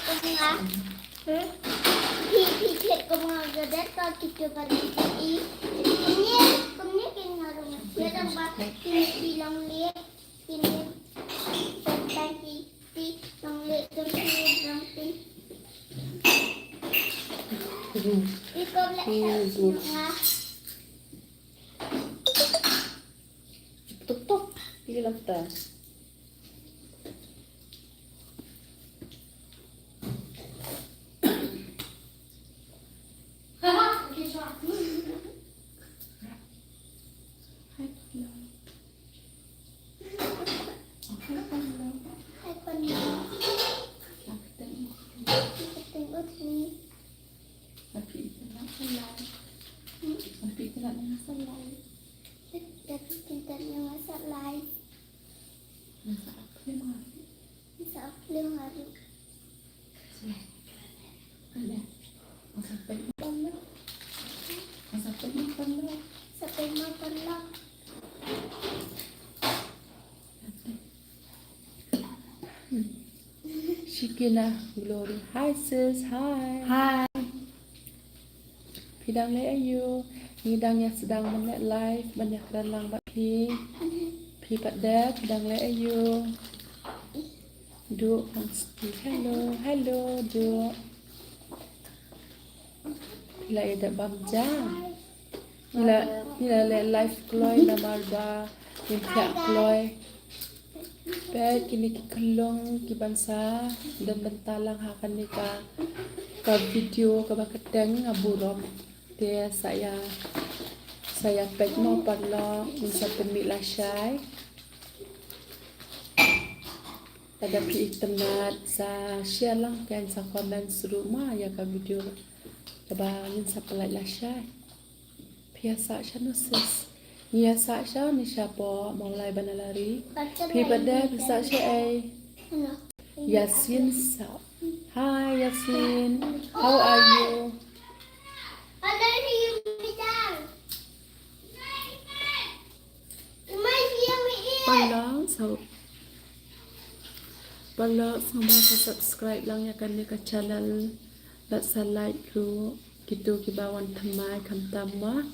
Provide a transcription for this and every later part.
Kumanga. Pihit kumanga gadat ka kita balik i. Kumnya kinarungan. Dia tambah bilang lihat ini tentang ti yang lihat tentang ti. Ikaw lihat nga. Tuk-tuk. Sige lang ta. Sampai makan lah. Shikina, Glory. Hi sis, hi. Hai. Pidang le ayu. Ngidang yang sedang menek live banyak lang bak pi. Pi pada pidang le ayu. Du pasti. Hello, du. Pila ada bamja. Nila le live kloy namar ba. Minta kloy. Baik kini kelong ki bansa dan bentalang akan nikah ke video ke baketeng ngaburok dia saya pek mau parlo bisa pemilih syai ada pi tempat sa share lang kan sa komen seru ma ya ke video kebangun sa pelai lah syai biasa syanosis Nia Sasha ni siapa mulai banalari. Pi pada bisa siapa? Yasin Sa. Hi Yasin. How are you? Ada di bidang. Pala sama sa subscribe lang ya kan ni ka channel. Let sa like ku gitu kibawan thamai kamtama.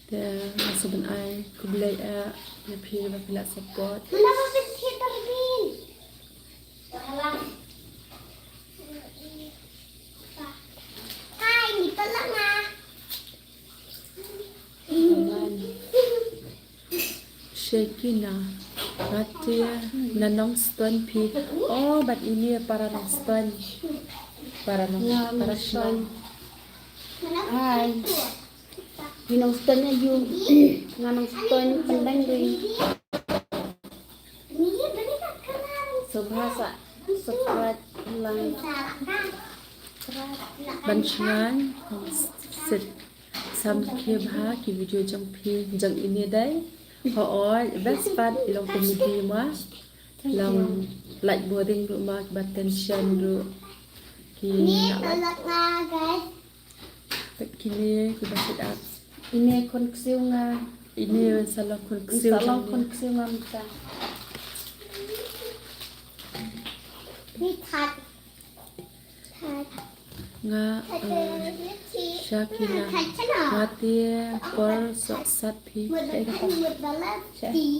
Dan sebenarnya aku beli ya pilih bapila support. Kenapa sih terbin? Hai, ini pelang ah. Shekina, Ratia, nanong stone pi. Oh, but ini para nong stone, para stone. Hai. Ginong stone yung nganong stone pandang rin. So bahasa subscribe lang. Bancingan, sit sampai bah ki video jang pi jang ini dai. Hoor, best part ilang komedi mah, lang like boring rumah tension ru ki. Ini pelang ah guys. Kini kita sedap. Ini koneksi nga. Ini salah koneksi. Salah koneksi nga kita. Ini tat. Nga Shakina mati por sat pi.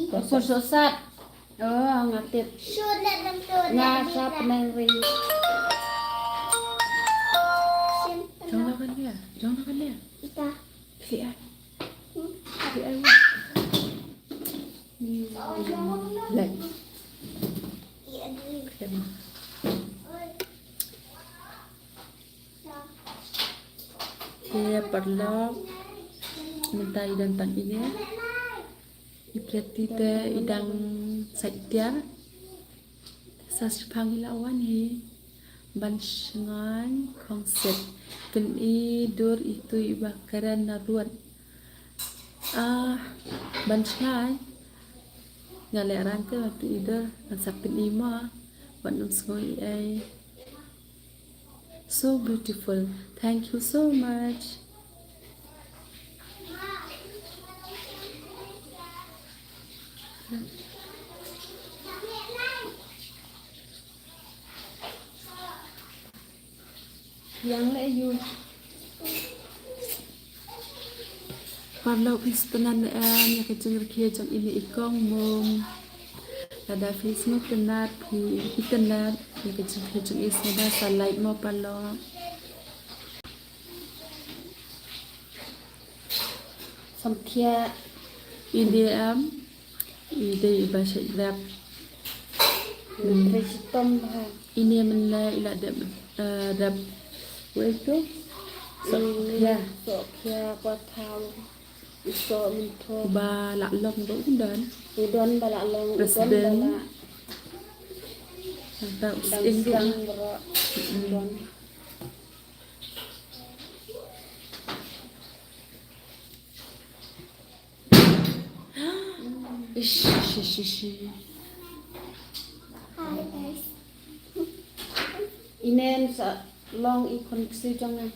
Por sosat. Oh, ngatip. Nga sap nang ring. Jangan kan dia. Ita. Lihat. Lihat. Like. Dia perlu mentai dan tan ini. Ipreti te idang saitya. Sasipang ilawan hi. Bansingan konsep ken dur itu ibakaran naruan bansingan ngaleran ke waktu itu nasapin ima bandung soi ai so beautiful. Thank you so much. yang le yu Parlo pistanan ya kecil kia jam ini ikong mum. Ada Facebook kenat pi internet ya kecil kia jam isada salai mo parlo. samthia IDM ide bahasa Arab. Tristom ha Ini menla ila dap itu ya Sophia qua thao so min tho ba lạ lông đỗ đến udon bala long udon Presiden. bala tạo dan in sang dụng bro udon ish ish ish Hi guys. inen sa long ikon si jangan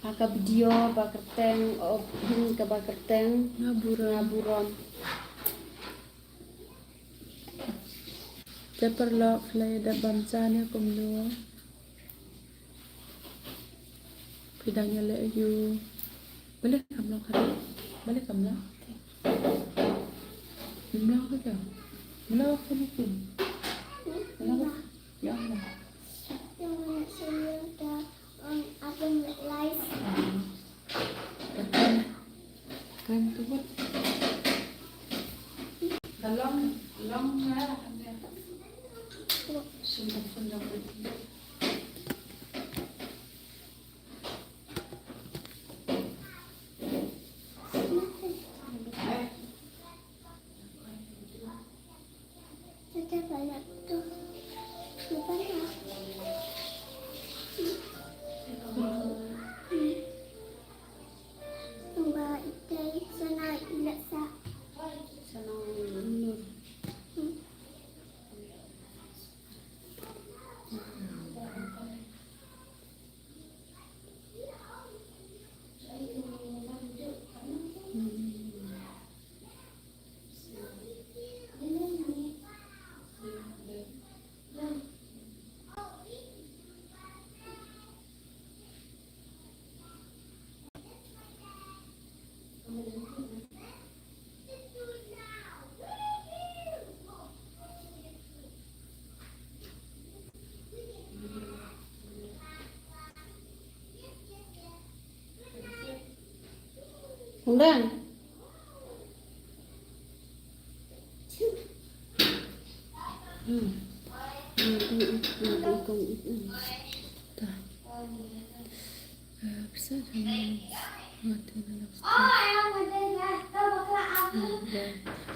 aka video bakerteng opin ke bakerteng ngabura ngaburon Japerlo flay da bamsanya kumlo pidangnya le ayu boleh kamlo kali boleh kamlo kamlo ka ka kamlo ka ni pin kamlo ya Allah You want to show you the oven light? kan tu buat kalong long ya sudah Ada banyak tuh. Bukan ya? Mbak Itai sana ilat sa. sanang nur undang dah bisa dengan mati dalam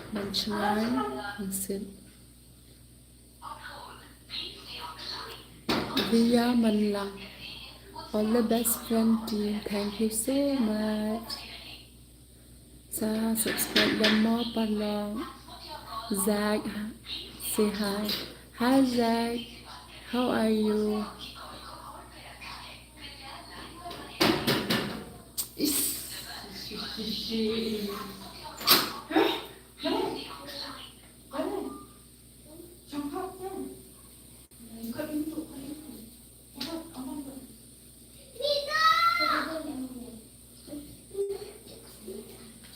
bancuan hasil dia menang all the best friend team thank you so much sa subscribe dan mau parlo Zach say hi Zach how are you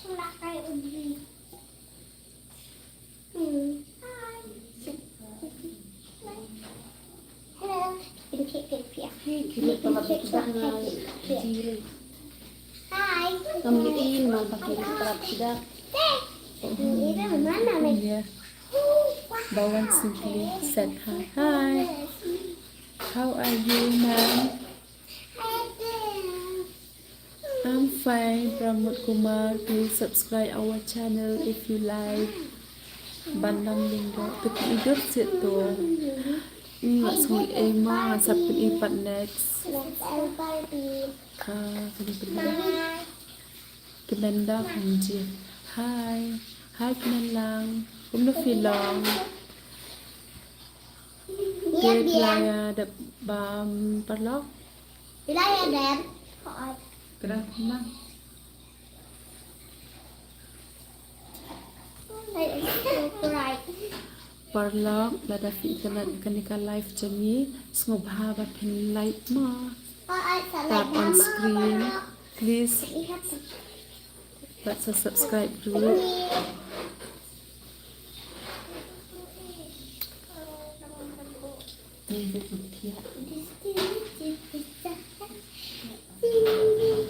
Sulakai ubi. Hi. Hello. Ini kek pia. kilo pala tidak ngai jiri Hi. ngamiin mal pakai terap tidak Ini mana nih? yeah Bawan simply said hi how are you ma'am I'm fine Pramod Kumar please subscribe our channel if you like Bandang Lingga hidup situ nggak sulit emang sapin ipat next Kemenda Hongji hi Kemelang cũng nó phi lòng Dia playa de bam parlok Wilayah dan Hỏi. Kedang Kemang Đây là right. Parlok lada fi internet kanika live jami sngobha ba pin like ma tap on screen please let's subscribe dulu.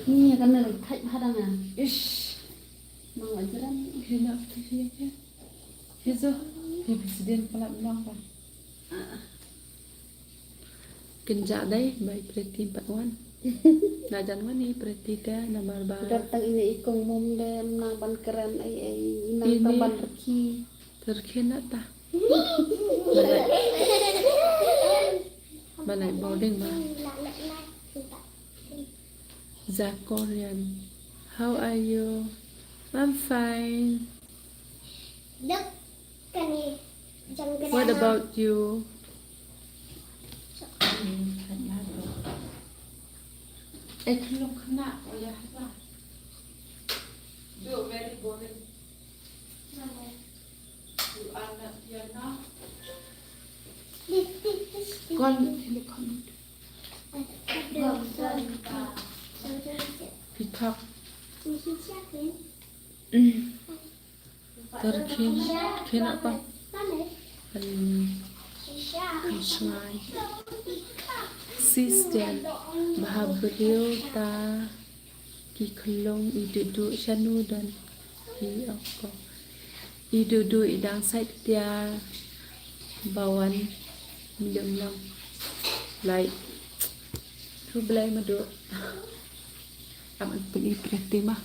Ni kan lagi thaj hadang ah. Ish. Mang ajaran Hina ya. Hizo hi presiden pala bilang pa. Kenja dai by Pretty 41. Na jangan ni Pretty da nomor baru. datang ini ikong mom dan nang ban keren ai nang Ini. taban reki. Terkena ta. Balai boarding ba. Zakorian. How are you? I'm fine. What about you? Belum kena ya lah. You very boring. You are not here now. Con telecom. Peacock. Terkin apa? Sungai. Sistem bahagiau ta kiklong idudu shanu dan hi ako idudu idang side dia bawan midang lang like tu belai madu aman pergi Pretty mah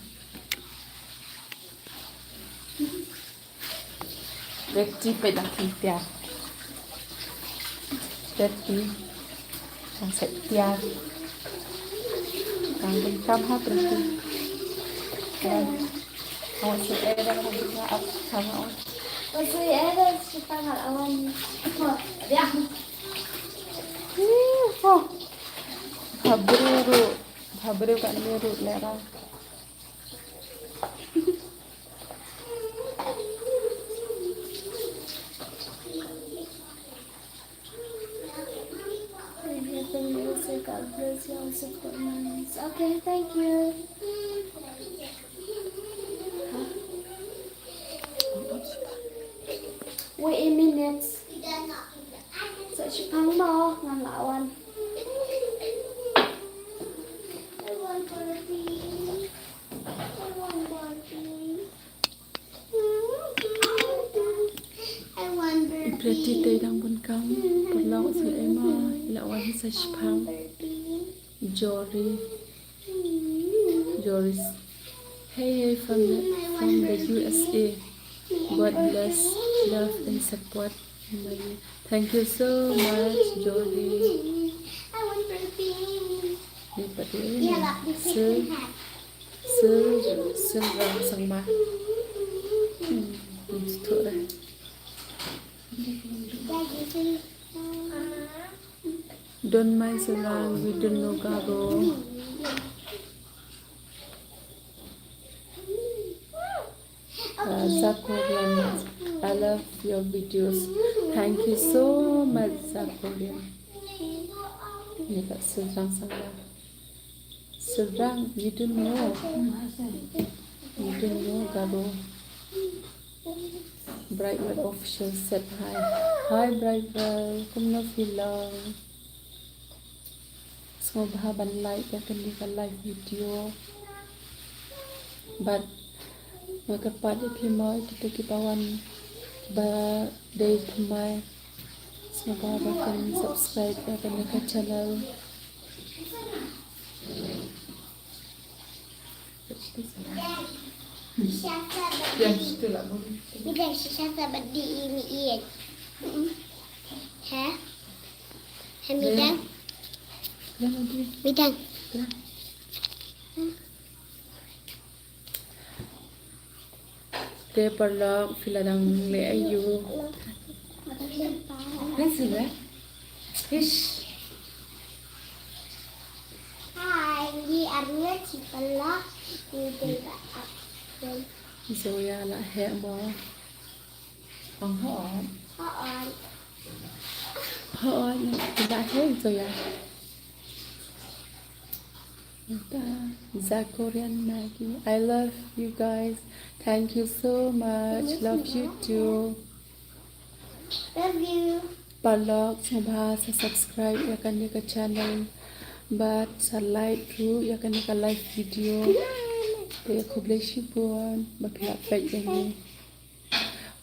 Pretty pedang dia Pretty đang sạch tia càng bên cam hát Pretty dan awak si Eda nak buka apa sama awak habru kat meru lera God bless you and support my niece. Okay, thank you. Wait a minute. Sợ chị thắng bò, ngon lão anh. I want Barbie. I want Barbie. I want Barbie. Pretty tay đang buồn cam, buồn lâu sự em mà lawan sa Shpang. Joris. Hey from the USA. God bless, love and support. Thank you so much, Jory. I want Barbie. Ni pati Yeah, like the second half. rang sang ma. Itu dah. Don't mind serang, we don't know garo. Zakorian, I love your videos. Thank you so much, Zakorian. Ni kat serang sana. Serang, you don't know. You don't know garo. Brightwell official said hi. Hi Brightwell, kumno film. Semoga ban like ya kan di live video. But maka pada pimai kita kipawan ba day pimai. Semoga akan subscribe ya kan ke channel. Yang itu lah boleh. Bidang siapa berdiri ini iya. Hah? Bidang? Jangan dia. Bidang. Dia perlu filadang le ayu. Rasa Ish. Hai, di Arya Cipala Udara Abdul. Zoya là hẹ bò bằng họ Hoan. Thôi, đã hết rồi à? The Korean Maggie. I love you guys. Thank you so much. Love you too. Love you. Palok coba subscribe ya kan ke channel. But like dulu ya kan ke live video. Dia aku boleh sibuk. Bapia baik ini.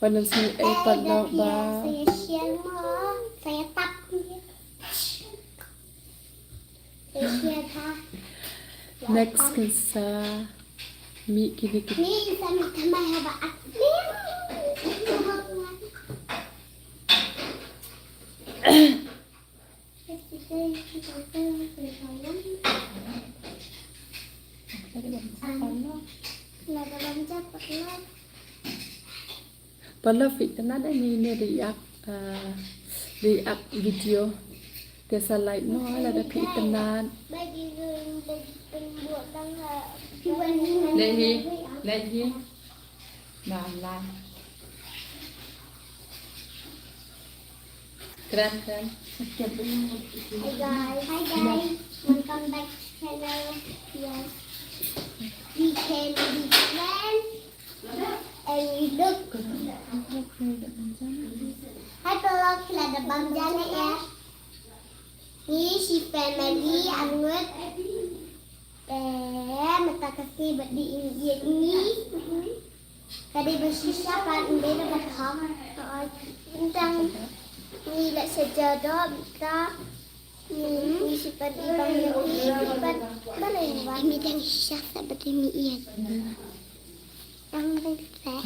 Walau si palok ba. Saya share mo. Saya tap. Saya share ha. Next sa mi kini kita. Ni sama sama haba aklim. Lada banja pernah. Palok fit na ni react video. Dia salai no ala da pi tenan. Bagi buat tangga. Lagi. Nah. Keren. Hi guys, welcome back to channel. Yes, we can be friends and we look. Hai pelok lada bamjana ya. Ni si family anut. Mata kasih buat di ini. Tadi bersisa kan beda berham. Tentang ni lah sejadah kita. Ni sifat ibang ni sifat mana yang buat? Ini dan sisa seperti ni ian. Yang besar.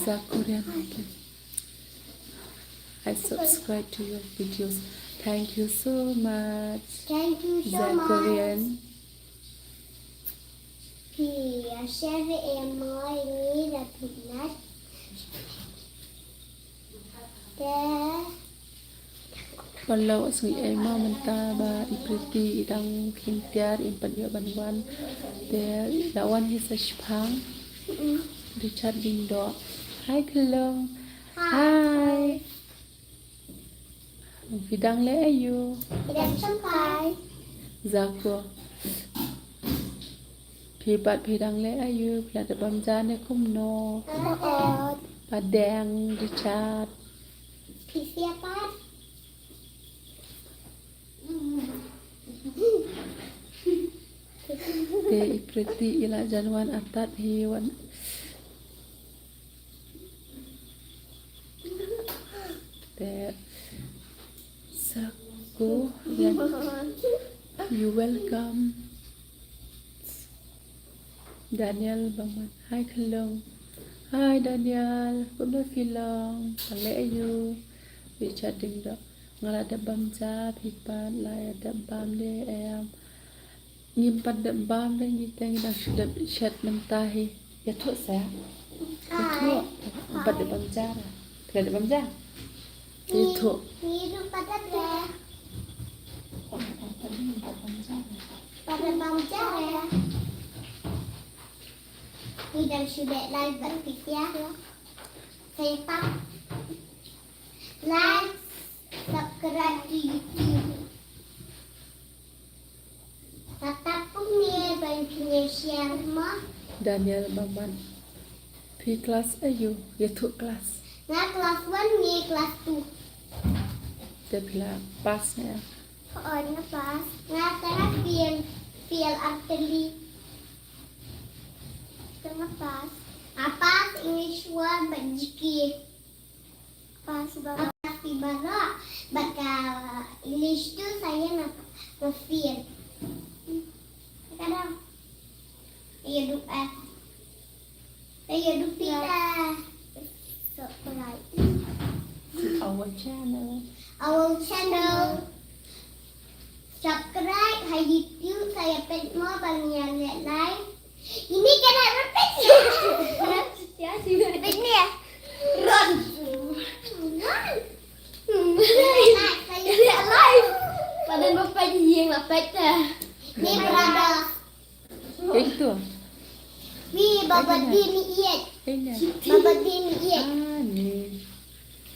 Za Korean Maggie. I subscribe to your videos. Thank you so much. Thank you so Za much. Korean. Share ini dah pinat. Walau sui ema menta ba ipriti idang kintiar impan yo banwan. Dia lawan hisa shpang. Richard Dindo. Hi Kelong. Hi. Vidang le ayu. Tidak sampai. Zako. Pibat vidang le ayu. Pelada bamjane kumno. Padang Richard. Siapa? Te ipriti ila janwan atat hewan. Te Saku yan. You welcome. Daniel Bangman. Hi Kelong. Hi Daniel. Kuno filong. Pale ayu. Richard Dindo. Ngalada bamja pipan laya da bam le ayam. Nyimpan da bam le ngiteng da sudah shat mentahi. Ya tu saya. Ya tu. Empat da bamja. Tiga da bamja. Ya tu. Ni pada deh. Pada bangsa ya. Ni dan sudah live berpikir. Saya tak like, subscribe di YouTube. Tetap punya banyak share mah. Daniel Bangman. Pi kelas ayu. Ya tu kelas. Nah kelas 1 ni kelas 2. Dia bilang pas ya. Oh, pas. Nah sekarang feel artillery. Pas. Apa English word berjiki. Pas banget. Tapi baru bakal English tu saya nak feel. Kadang. Hidup hidup kita. So polite. Our channel. Our channel. Subscribe hai YouTube saya pet mau banyak live. Ini kena repeat ya. Ya sih. Repeat ni ya. Run. Saya live. Pada bapak yang lapet dah. Ni berada. Itu. Ni babat dia ni iat. nè Baba đi mẹ. nè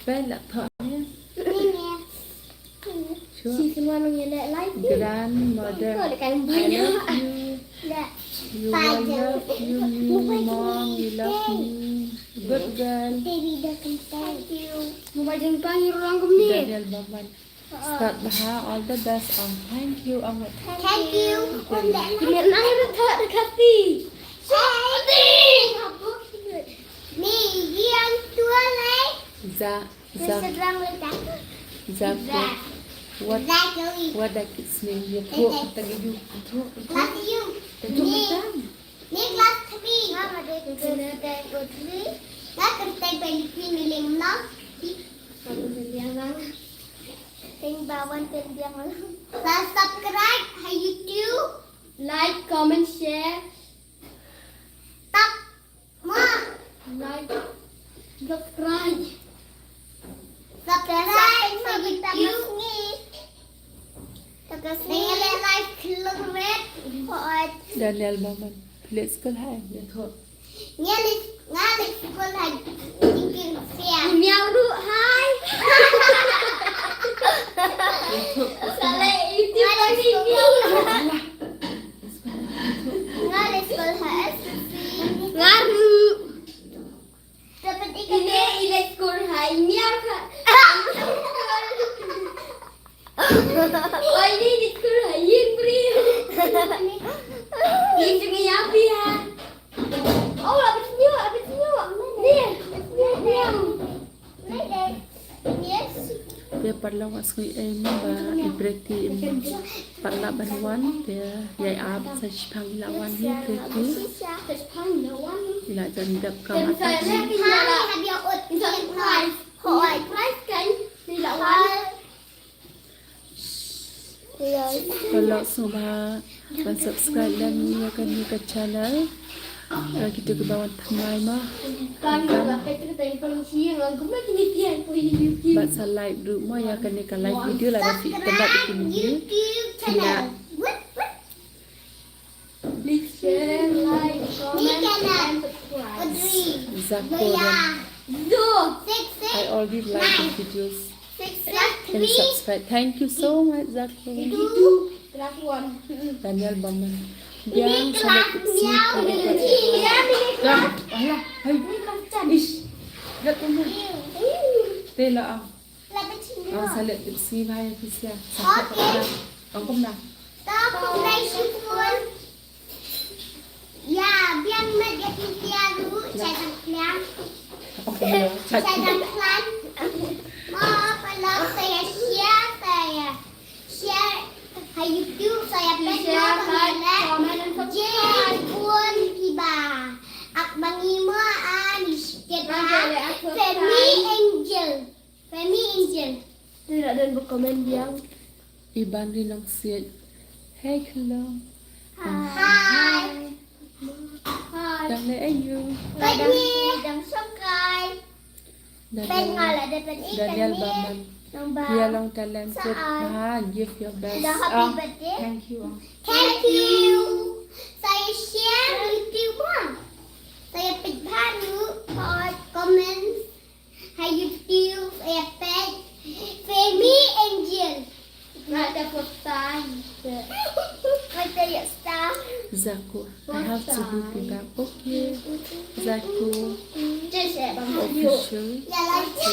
bé là thợ nhé Đi nè. sure Chị xin ngoan nghe lại like đi. grandmother Rồi lại cái I bánh love nữa. you Dạ. you I love you me mom you love me good girl Baby doesn't thank you. Mau bajang panggil orang kemni. Daniel Baman start baha all the best thank you ông ạ Thank you. Con đã Kini nang ada tak dekat ti. Mì riêng chua lấy. dạ Tôi dạ sẽ răng lên đá. dạ what Ra chơi. what that is name you thuốc tagi you thuốc Love you. thuốc thuốc Nick love to be. Mama did the good day good day. Love to stay by the green lim nó. Satu biang lang. Ting bawang ting biang lang. Subscribe hay YouTube. Like, comment, share. Tap. Ma. Like, subscribe. Subscribe hay YouTube. Dengan like kelung red. Hot. Daniel Baman let's go hai để thuốc Ngalis sekolah lagi tinggi siang. Miau du hai. Salah itu lagi miau. Ngalis sekolah Ngaru. dapat ikan. Ini skor hai miau ka. Oh ini di skor hai yang beri. Ini juga ya biar. Oh, habis nyu. Ni, miau. Này đây. Yes. dia parla was kui em ba ibreti parla banwan dia yai ab sa chpang lawan ni preti Terus pang lawan. ila jan dap Dan kam saya atas lihat Hai habis ot Insya tiap Allah hari. Hoi. price kan di lawan. Rồi. kalau semua ban subscribe dan ni akan ni ke channel kita ke bawah thamai mah Kan juga Peter tadi paling siang aku nak kini tiang po YouTube. bạn sa like được mà ya kan ni ka like video là fi tempat bikin ni YouTube channel. What? Please share, like, comment, channel. and subscribe. Audrey. Zako Zoya. dan Do. Six I already like the videos six and three subscribe thank you so much Zako Itu kelakuan. Daniel Baman yang Ini sampai kelas sini miau pada ini. kat Ya, ini dah alah hai Ini kacan. ish dah tunggu tela Lapit sini. salat si vai fi sia sampai kat ông nào Tak pernah syukur. Ya, biar nak dia tiaru, saya tenggelam. ông nào Saya tenggelam. Maaf kalau saya share hai YouTube saya Please pernah share, like, mengenai comment, and subscribe. Jen pun tiba. Akbang Ima sikit Boleh aku Femi Angel. Tidak dan berkomen yang iban ri nang sia hey hello Hai. Hai. dan le ayu Femi dan subscribe. Pengal Daniel ada pen Daniel Baman Nombor. dia long talented Saan? give your best Dah happy birthday. thank you Thank you. Saya share YouTube mah. Saya baru komen hai YouTube saya pet Femi Angel. Nak ada kotak. Kata ya star. Zako I have to be back okay Zako Just share bang video. official Ya lagi.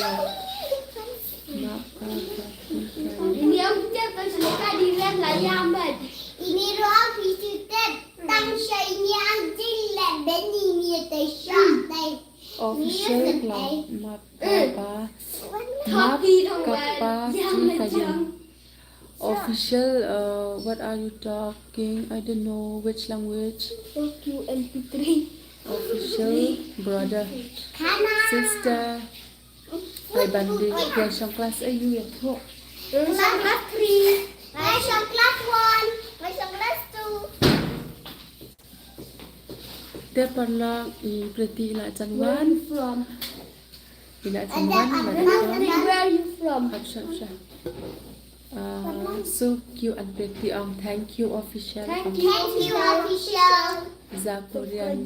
maaf Ini yang kita tersekat di rem layam bad. Ini roh visited. Tang saya ini anjing lah dan ini tersyok dai. official lah maaf apa Tapi dong Kappa jam si jam. kajang official what are you talking I don't know which language Tokyo MP3. official brother Kana. sister hai bandi yang trong class ayu ya thuốc Sang kelas 3. Saya sang kelas 1. Saya sang kelas 2. dia pernah berarti ila Where janwan you from? ila janwan Where are you from? Absha so cute and pretty thank you official Thank Thank you official. Zakurian.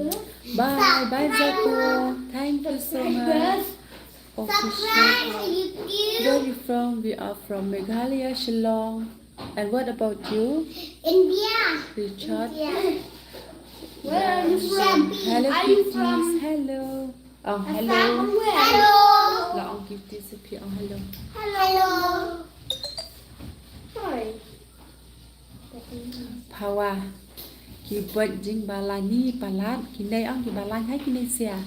Bye bye Zaku. Thank you so much. Subscribe Official. to YouTube. Where you from? We are from Meghalaya, Shillong. And what about you, India. Richard? India. Where are you from? Hello, Are you kitties. from? Hello. Oh, From hello. where? Hello. La on kitties appear. Oh, hello. Hello. Hi. Pawa. Ki buat jing balani palat. Kinai ang ki balan hai kinai sia.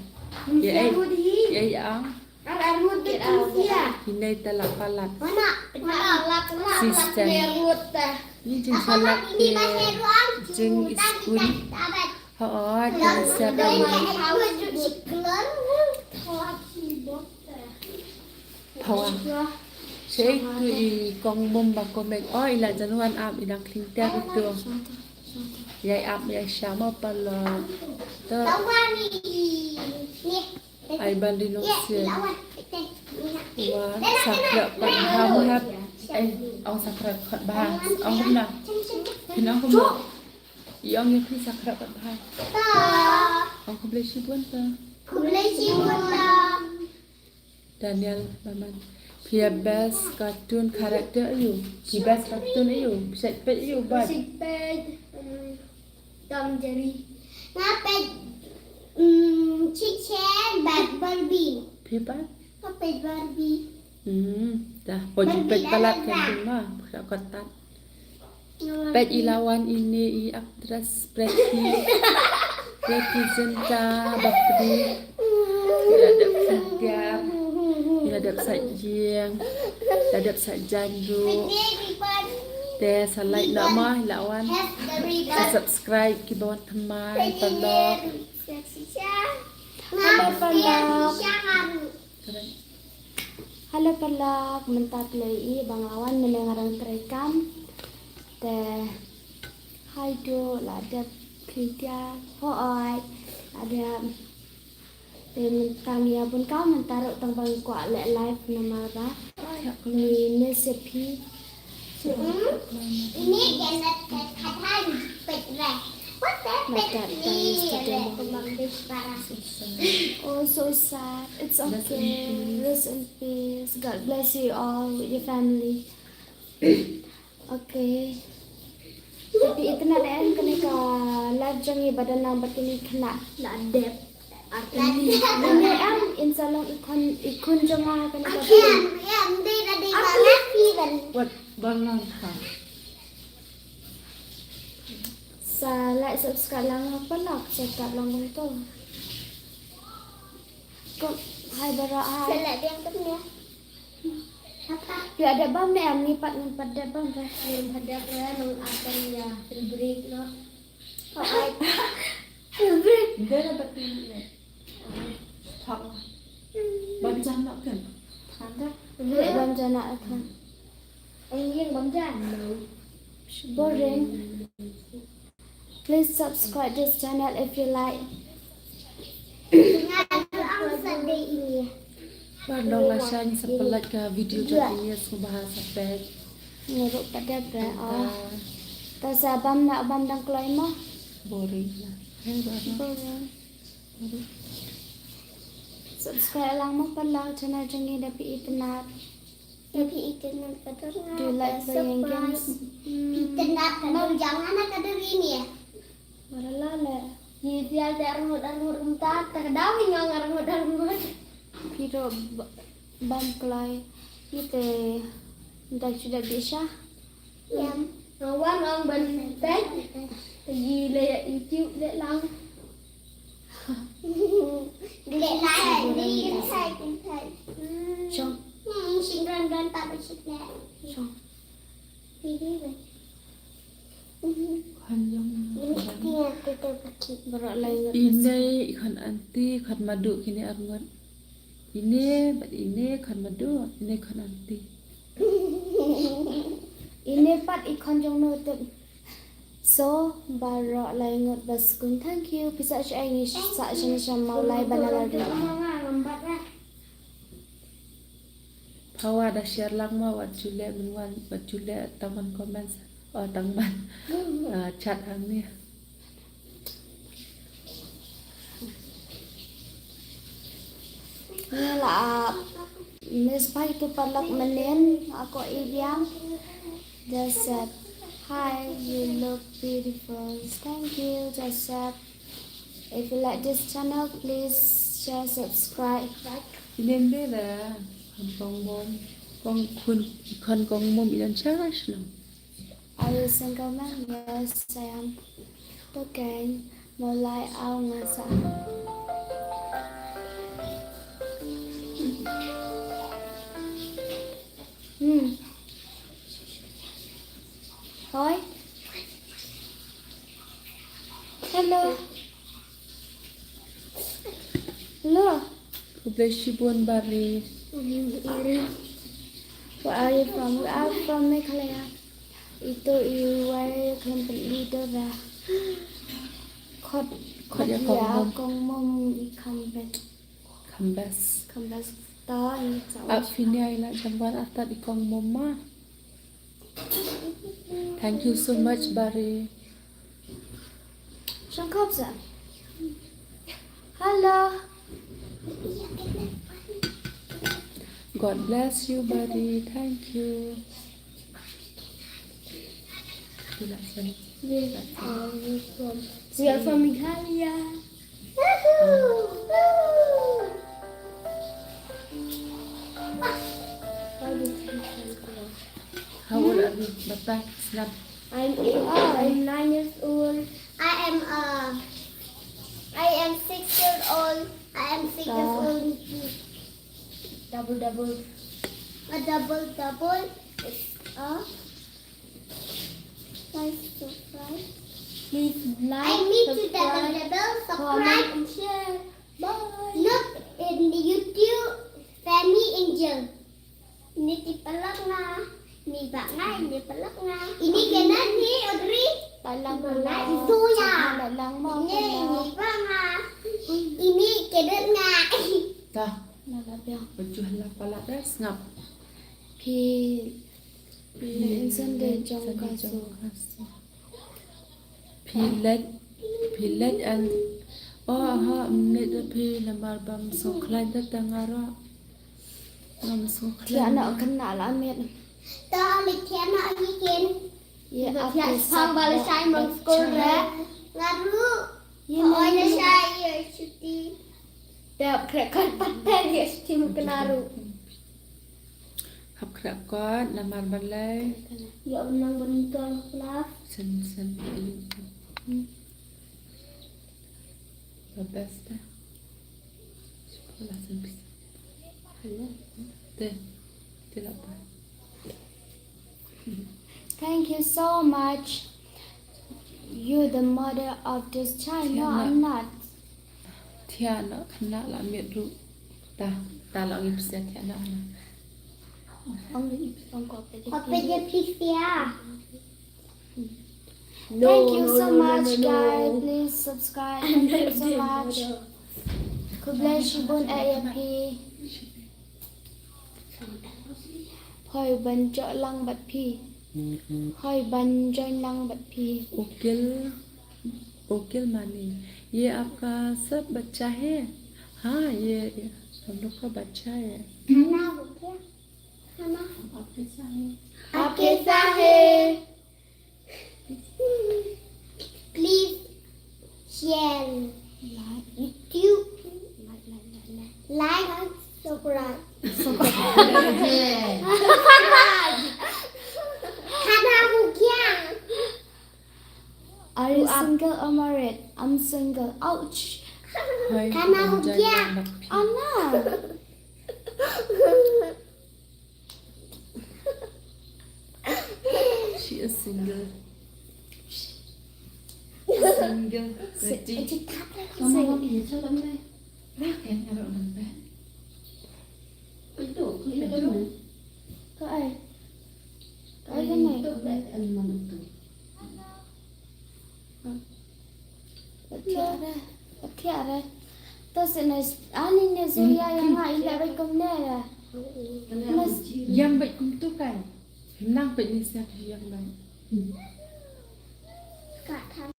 Ya ai. Ya ai ang. Kinai telak palat. Mana? Sister. Ni jing salat Ini ke bahasa ruang. jing iskun. Ha jing sia kami. Pawa. Saya tu I kong bom bako mek. Oh ila januan ab idang klinter itu. Yai ab yai syama pala. Ter ai bandino sia. Wah sakra pan ham hap. Ông sakra khat bahas. Ông hôm nào? Thì nó không được. Ông như khi sakra khat bahas. Ông không lấy sibun ta. Daniel Baman. Pia best cartoon character ayu. Pia best cartoon ayu. Set pet ayu bad. Tom Jerry. Ngapet chicken bad Barbie. Pia bad. Ngapet Barbie. Dah. Pojok pet palat kan cuma. Tak kotak. Pet ilawan ini I aktris Pretty. Pretty Zinta Bakri. Biadab Santiar. Biadab Sajiang. Biadab Sajandu. Teh salai nama lawan. Subscribe ki bawah teman tolong. Halo palak, mentat lei bang lawan mendengarang terekam. Teh hai do lah ada kerja hoai ada mentang ya pun kau mentaruh tembang kuat live nama apa ni resipi Ini jangan katakan petrek. oh so sad, it's okay, rest in peace, God bless you all with your family. Okay. Tapi itu nak ada kena ka live jangi badan nama ini kena nak dep. Artinya ini insalong ikun jangan kena ka. Nanti tadi banget kan. Buat bangang ha. Sa like subscribe lang apa lah, cakap lang itu. Kok hai bara hai. Selek yang punya. Apa? Ya ada bam ni am nipat ada bam dah. Ada nung akan ya break no. Hai. Dia dapat ni. Thak. Baca nak kan? Ada. Ni bam jana akan. Yang bom jan. Boring. Please subscribe this channel if you like. Dengan ang sedih ini. Bandong lasanya sepelat ke video jadinya bahasa pet. Nguruk pada ber. Oh. Tasa bam nak bam dang kelai mah. Boring lah. Hei baru. Boring. Subscribe lang mo pala channel jangi dapat internet. Tapi internet kadang Do you like playing games? Internet kadang jangan ada kadang ini ya. Maralala. Dia ada arut entah terdaw yang arut. Pero bam kelai kita dah sudah bisa. Yang Ngawan orang bantai. Pergi lihat YouTube lihat lang. Lek lain di sai. Chong. Sing ran tak bersikap. Chong. Ini Kanjong. dia kita pakai. Berak lain. Ini ikan anti, ikan madu kini arngot. Ini, bat ini ikan madu, ini ikan anti. Ini pat ikon jong nutup. So, barak lain ngot baskun. Thank you. Bisa saya ini saat saya mau lai banalari. Hawa dah share lang ma wat jule menwan, wat jule taman komen. Oh, tangman. Chat hang ni. Như là Miss Pai tu palak menen ako ibiang just said hi, you look beautiful. Thank you, just said. If you like this channel, please share, subscribe. nên biết là con mồm con mồm ilan charash lang. Are you single man? Yes, I am. Okay, mulai awal masa. Thôi. Hello. Hello.Ублэшибун бари. Where are you from? We are from Meghalaya. Itu iway completely dora. Khot ya kong mom ikambet. Kambas to ni At finya ila jamban atat ikong mama. Thank you so much Bari. Shankopsa. Hello. God bless you Bari. Thank you. We are from Meghalaya. How old are you? Batai, snap. I'm 9 years old. I am 6 years old. I am 6 years old. Double. A double is a nice surprise. Please like, I meet to subscribe, subscribe, and share. Bye. look in YouTube, Family Angel. Ini tipalak nga, ni ba nga, ini palak nga. Ini kenan ni Audrey. Talang mo Wala, na. ito ya. Talang mo. Ini ba nga. Ini kenan nga. Ta, Nalabang. berjuang lah pala dah snap. Pi. Insan de jong kaso. Pilet and ha minit pi lamar bam so klein dah tangara. Bam so Kaya klein. na kena lamet. Ta lịch khen na anh ken. Ya Ya sang bala sai mong school ra. Ngaru. Ya Oi na na. sai cuti. Dah krekal patah dia tim kenaru. Hap krak kot lamar balai. Ya unang bentol kelas. Sen the best dah. Sekolah sen bisa. Tidak apa. Thank you so much. You the mother of this child. No, I'm not. Tiada kena lah miru. Dah lah ngipsi tiada. Only Uncle Apa je please ya. Thank you so much, guys. Please subscribe. Thank you so much. Kublai AMP. Hoi ban cho lang bat pi. Hoi ban join lang bat pi. ओकिल मानी ये आपका सब बच्चा है हाँ ये हम लोग का बच्चा है खाना हो गया. खाना. आपके साथ आपके साथ Please share YouTube, like, subscribe. खाना हो गया. Are you single or married? I'm single. Ouch. खाना हो गया. Anna. she is single single ready Mama ini salam deh. Rakyat kalau nanti. Itu mana? Có ai? Có Cái cái này. itu deh anh mana tu? Bật thẻ đây. Tôi sẽ nói anh này rồi ya yang ngại là bên công này là. Kenapa ciri? yang baik untuk kan nang baik ni siapa yang baik Cả tháng.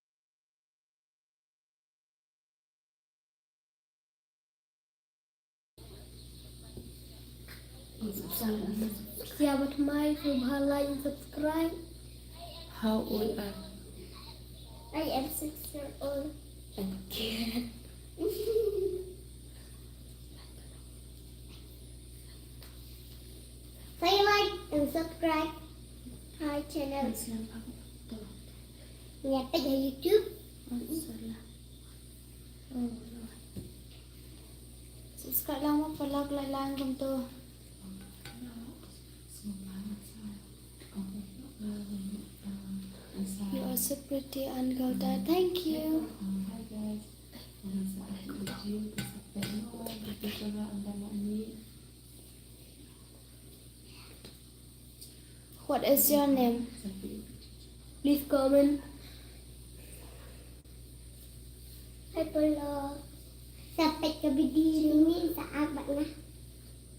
Siapa teman like and subscribe. How old are I am 6 years old. Okay. Saya like and subscribe my channel. Nyata di YouTube. Subscribe lang mo pala lang kung to. You are so pretty and Gauda. Thank you. What is your name? Please comment. Hai Polo. Sampai ke bidiri ini saat na.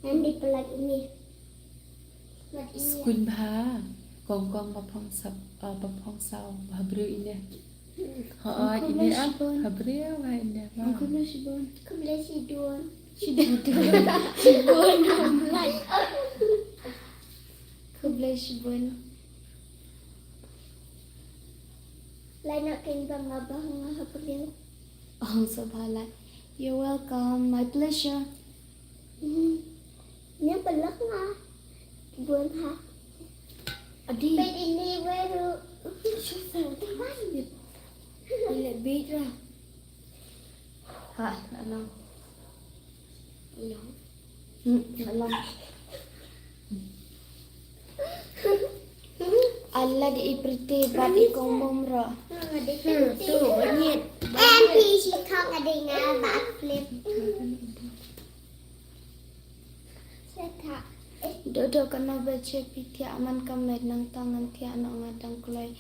Nanti pelan ini. Buat ini. Queen Bha Gong Gong Bapong Sap Bapong Sao Habru ini ini Habru apa ini Aku na si Bon. Kebelah si Duan. Si Bon. Aku bless si Bon. Lain nak kena bang abang ngah beliau. Oh, so bhala. You're welcome. My pleasure. Ini pelak ngah. Duan ha. Adi. Bet ini baru. Susah teman. Bila beda. Ha, alam. Alam. Allah diipriti badi kombom ra. Tu banyak. MP si kau ada ngah bak flip. Saya Dodo kana baca piti aman kamet nang tangan tia anak ngadang kulai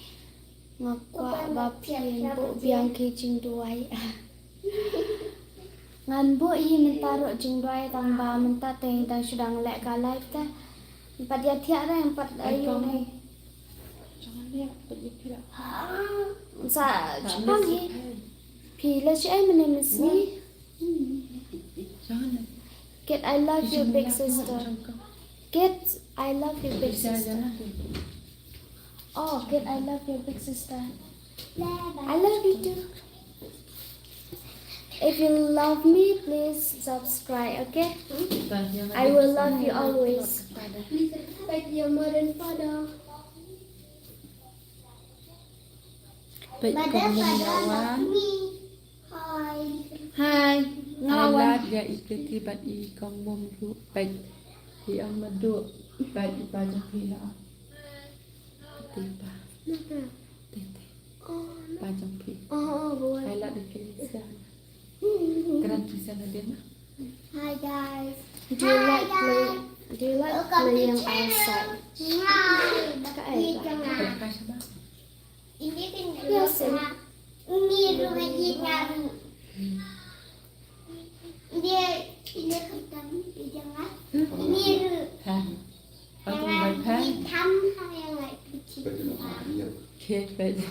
ngakwa bapian bu biang ke jing duai. Ngan bu i mentaro jing duai tang ba menta teng tang sedang lek ka live ta. Empat dia tia ra empat ayu ni. jangan lihat pergi tidak Sa cepat ni. Pila si ai menemis ni. jangan Kid, I love you big sister. Kid, I love you big bisa sister. jangan Oh, Kid, I love your big sister. I love you too. If you love me, please subscribe, okay? I will love you always. Please respect your mother and father. baik kamu lawan Hi. Hai, ngelawan. alat dia ikriti bat I kong bom du baik di ang madu baik di baca pila tiba tete baca pi Oh, boy. alat di kiri Keren bisa dia mah. Hi guys. Do you like playing outside? Hi. Ini jangan. Berkah sama. Ini kan Biasa. Ini rumah dia. Dia ini kentang jangan. Ini Hah. Atau berkah. thăm hay là kecil. Oke, baik.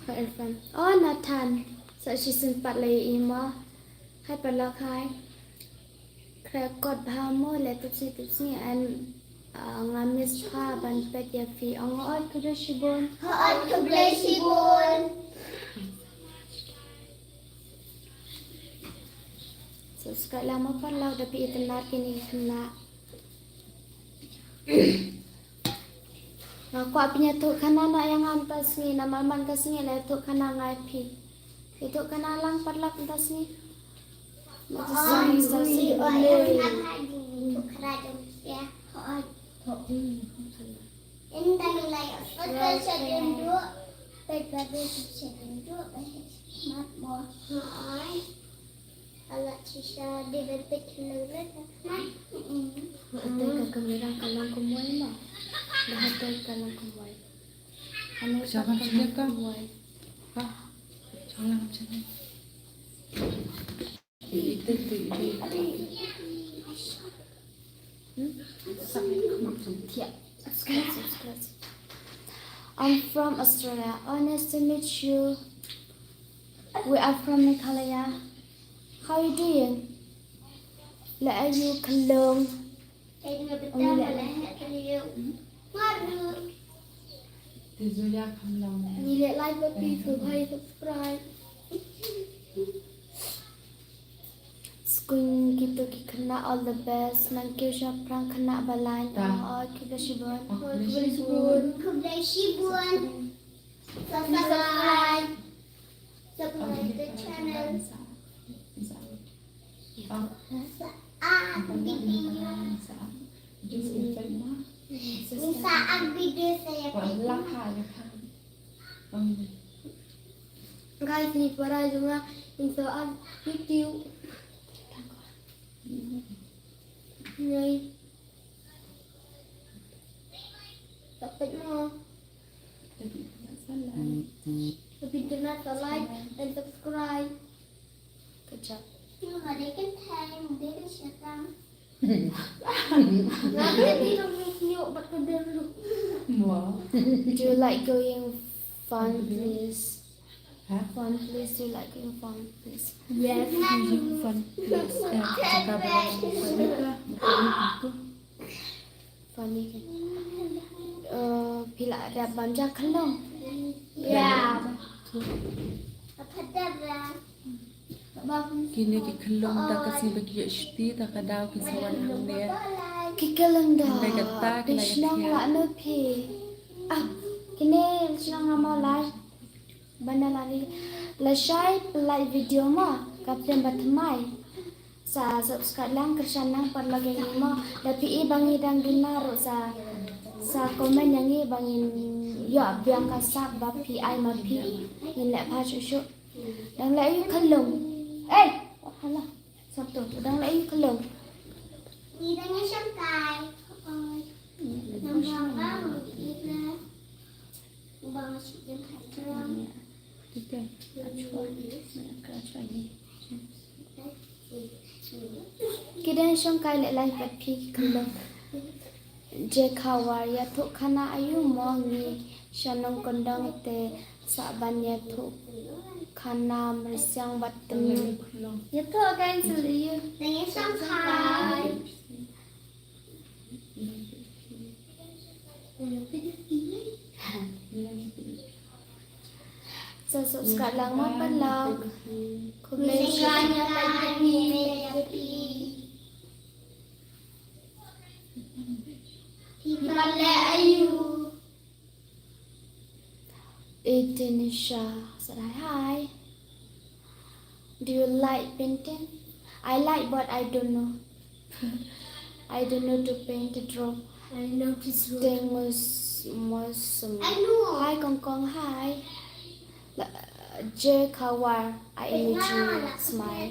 Her Irfan. Oh, Nathan. So she sempat lay ima. Hai pala khai. Krakot bhamo le tipsi and ngamis pha ban pet ya fi ongod kudo shibon. Haan kebelah si Bon. So sekali lama pala tapi itenar kini kena. Ngaku apinya tu kana nak yang ampas ni namalman kas ni le tu kana ngai pi. Itu kana lang parlak entas ni. Macam Haan sasi oleh oleh. kerajaan ya. Haan. Ini dah nilai. Betul saja duduk. Betul saja duduk. Mat mo. Haan. Alat sisa di bebek nilai. Atay kagamiran ka lang kumuhay mo. Lahatay ka lang kumuhay. Ano Siapa ka sila lang ka? kumuhay? Hah. Jangan macam ni. Itu tu Subscribe. I'm from Australia. Oh, nice to meet you. We are from Meghalaya. How are you doing? Là ayu kalong. Cái người Việt Nam mà lại hệ thân yêu. Ngon được. Từ Julia không lòng. Nhìn lại like và thử hay subscribe. School kita kena all the best. Nang kêu cho prang kena balai. Oh, kita sibun. Không đây ship buồn. Subscribe. Subscribe the channel. Bisa video saya Guys, ni para juga info video. Này. Dapat mo. Tapi jangan like and subscribe. Kejap. nhưng mà để cái thang để cái sẽ tăng. Nanti video buat kalian dulu. Do you like going fun, please? Fun, please. Do you like going fun, please? Yes. Fun. Jaga Funny kan? Bila ada banja kalong. Yeah. Apa dah? Kini ki kelong tak kasi bagi shti tak kadau ki sawan hang dia. Kikalang dah. Kaya kata, kaya Bisnang kaya. lah no pi. Kini senang ngamal lah. Benda lari. Lasai like video ma. Kapten batmai. Sa subscribe lang kerja lang par lagi mo. Tapi bangi dang dinar sa komen yang ni bangin ya biang kasak bapi ai ma pi. Ni lek pa chu. Dang lek yu kalong. Alah. Sabtu dang lek yu kalong. Đi ra ngay sông cài. Nằm vòng đó mà đi ra. Bằng sự chân thành trong. Tidak. Kita songkai lek lai papi kalong. Je khawar ya thu khana ayu mongi shanong kondang te saban ya thu khana mersiang batem. Ya thu kan seliu. Ra ngay sông cài. Sa subscribe lang mo palag. Comment Misalnya tadi Meyapi. Hipale ayu. Itinisha. Say hi. Do you like painting? I like but I don't know. I don't know to paint to draw. I know this Tiếng most I know. Hi Kong hi. J Kawar I emoji smile.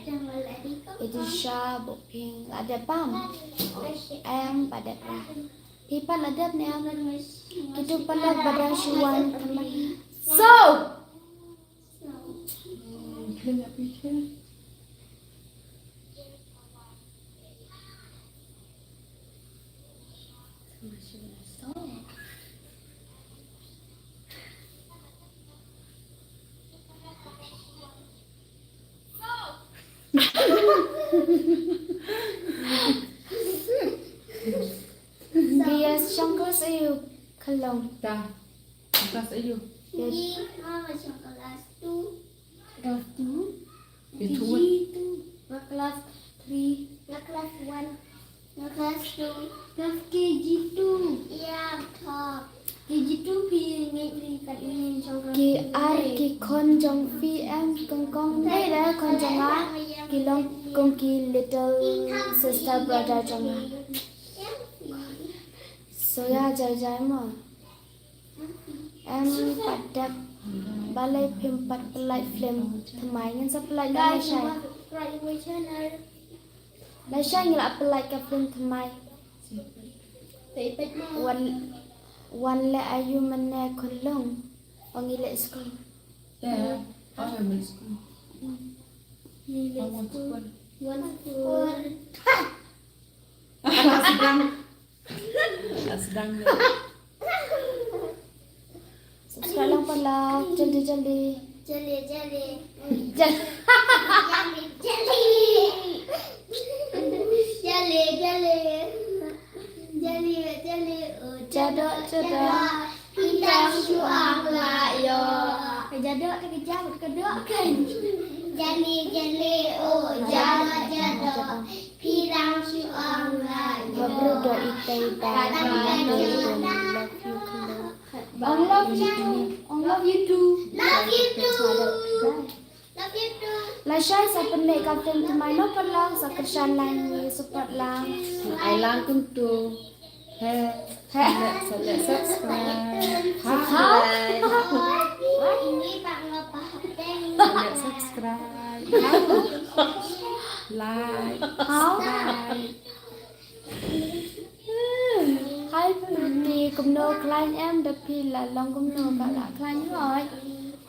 Idisha Boping ada pam. Em pada lah. Pipan ada ni am. Kita pada pada syuan teman. So. Kena pikir. Bias trong kelas ayu kalong. Dah. Kelas ayu. Đi mama trong class 2. Kelas 2. Itu. Và kelas 3. Là class 1. Là class 2. Kelas KG2. Yeah, top. KG2 pi ngay kat ini trong kelas. Ki ar ki kon jong pi em kong đây là kon jong á. Ki long kong ki little sister brother jong á. So ya jai mà. Em pada balai phim pat pelai film themai ngan sa pelai lai shai. Subscribe my channel. Lai shai ngila pelai ka film themai. Vậy bật mo. Wan le ayu manne kolong. Pangile school. Dah. Oh, yang school. Ni I want school. school. One school. Sedang. Subscribe lang pala. Jaldi. Jali. Jal. Jali. Jadok Pindang syuang layo Jadok kejam kedok kan Jali oh jadok Pindang syuang layo Mabrudo itai dan love you too Love you too Love you too Lashay sa penlek kapten tumay no perlang sa kersan lang support lang Ai lang kuntu. Select subscribe. Hai. Ini Pak Ngapateng Select subscribe. Like. Subscribe. Hai pretty cùng nô klein em đập phi là long cùng nô cả là klein rồi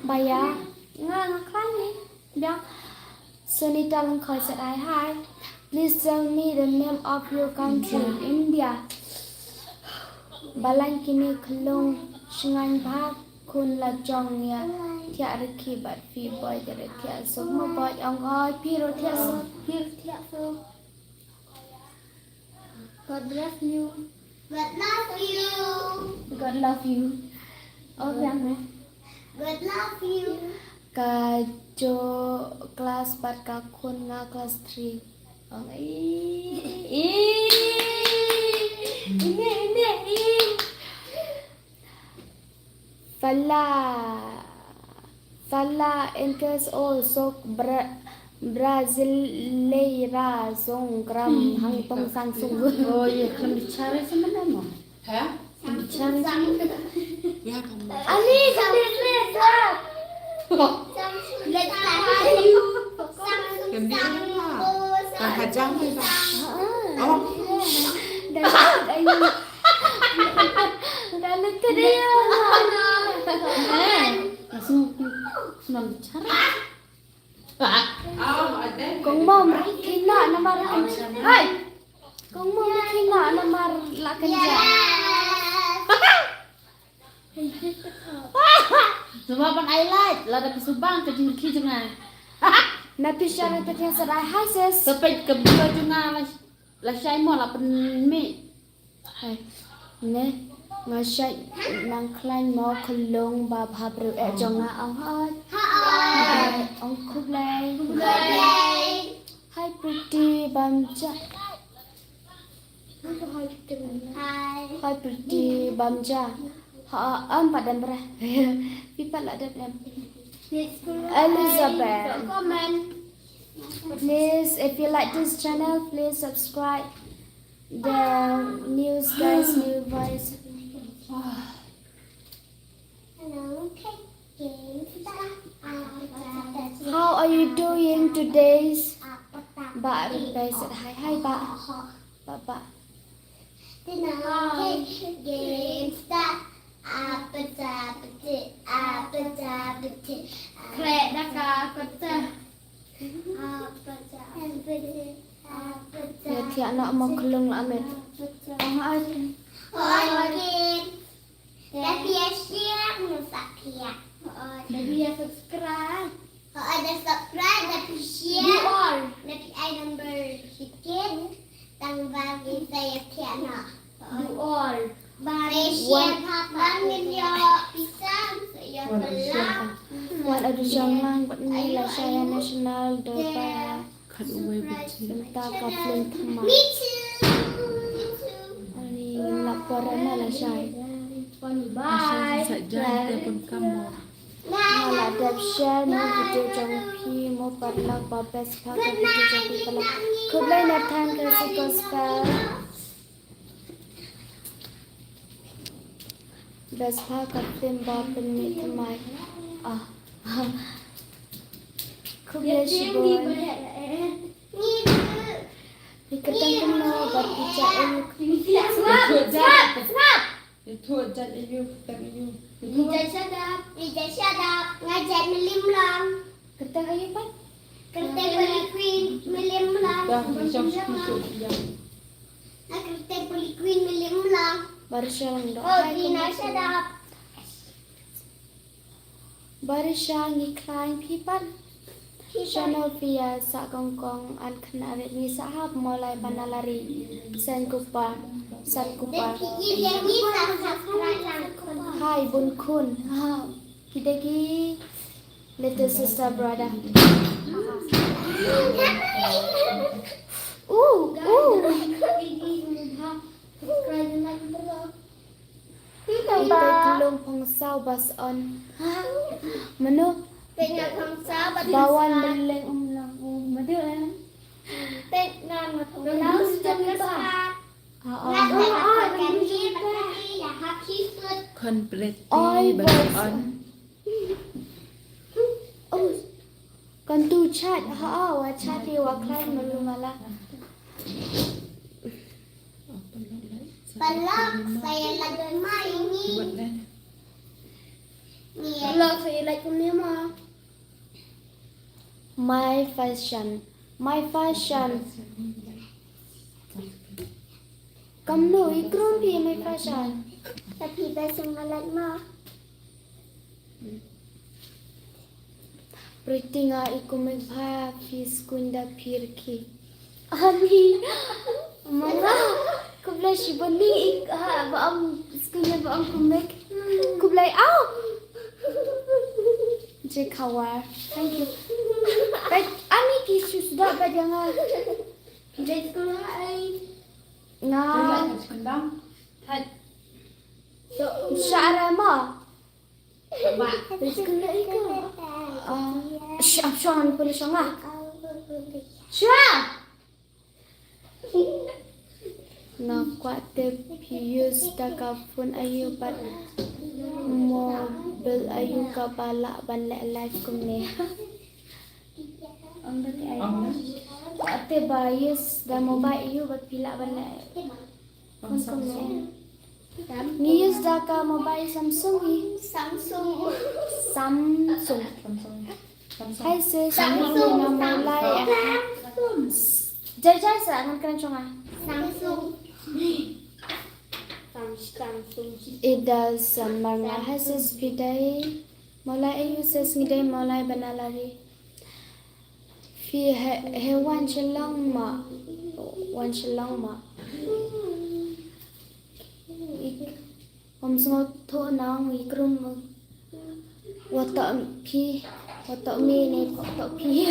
bài à ngang klein đi biết Sunita lang khởi sẽ đại hai please tell me the name of your country India Balang kini kelung shengan bhag kun la jong ya thia rikhi bat phi boy tere thia so mo boy ong oi phi ro thia so God bless you God love you God love you oh yang ne God love you ka jo kelas 4 ka kun nga kelas 3 ong ini Fala enters all sok Brasileira song gram hang tong sang sung Oh iya, kan bicara sama nama. Hah? Bicara sama. Ya kamu. Ali kan lihat Let's Kahajang hai ba? dalam dia Langsung bicara. Kung mau kina namar hai kung mau kina namar lakan ja Sumapan highlight, lada kesubang ke jengki junga. napi syara tak yang serai hai ses Sampai ke bua junga la syai mo la pen mi. hai ne ngasai nang klein mau kelong ba bhabru jonga ong hai ong kublai hai pretty bamja hai pretty bamja ha padan berah pipa la dat Elizabeth please if you like this channel please subscribe the news guys new voice how are you doing today Ba guys hai hai ba ba Krek daka kota ya thia nak mau kelong la amet ong ai Tapi siap nusak ya. Nabi ya subscribe Ada subscribe tapi you share. all Tapi I number sikit tang bagi saya piano. you all Bagi share bangin yo pisang saya pelang. What ada jangan buat ni lah saya national doa Kan umai buci. tentang kapling thama Me too. Me too. ani nak porana lah saya Bye. Saja telepon kamu. Hala dab share no video jong phi mo parla babes pha ka video jong phi pala khublai na than ka si gospel bes pha ka tim ba pen ni thamai ah khublai shi bo Ni ni ketang kena bat bica el Itu jan iyu tak iyu. Ijaz sadap ngajar melimlang. ketang ayo pat Kertai beli queen melimlang. Dah macam susu yang. Kertai beli queen melimlang. barsang do Oh, Dina sadap. barsang iklan phi pat channel via sa kong kong an khna re ni sahab molai banalari sen kupa Sakupar. Yang ni subscribe lang ko. Hi, Bun Kun. Hideki, little sister, brother. Ooh. Ito tulong pang sao bas on. Mano? Tengah bangsa Bawan beleng umlang. Madu eh. Tengah matulaw sa kasa. Ya happy food. คนเปรต Oi, ตีบันออน Oh. Kan tu chat. Wa chat dia wa klien malu malah. Palak saya lagi main ni. บวชได้ Ni palak saya lagi ni mah. My fashion. Kamu ikron pi my fashion. Tapi besok malam mah. Pretty nga iku magpa fis kunda pirki. Ani. Mama. Kublay si bani ik baam skunya baam kumek. Kublay aw. Je kawar. Thank you. Baik, ani kisu sudah bajangan. Kita sekolah ai. Nga. Sekendang. Thật. Syara ma. Bạn. Sekolah itu. Syam boleh sama. Syam. Nga kwate pius taka phone ayu bat mobil ayu ka bala banle live kumne. Ang dati ayu. Ate bayus da mobile ayu bat pila banle. Phone kumne. Ngiyus da ka mobile Samsung hi. Samsung. Samsung. Hai sis, Samsung. nama mulai. Jajah sa angan kan chonga. Samsung. Samsung. Ida samarna hai sis pidai. Mulai ayu sis ngidai mulai banalari. Fi hewan chelang ma. Wan chelang ma. Om semua tu nang ikrum. Watak mi ni watak pi.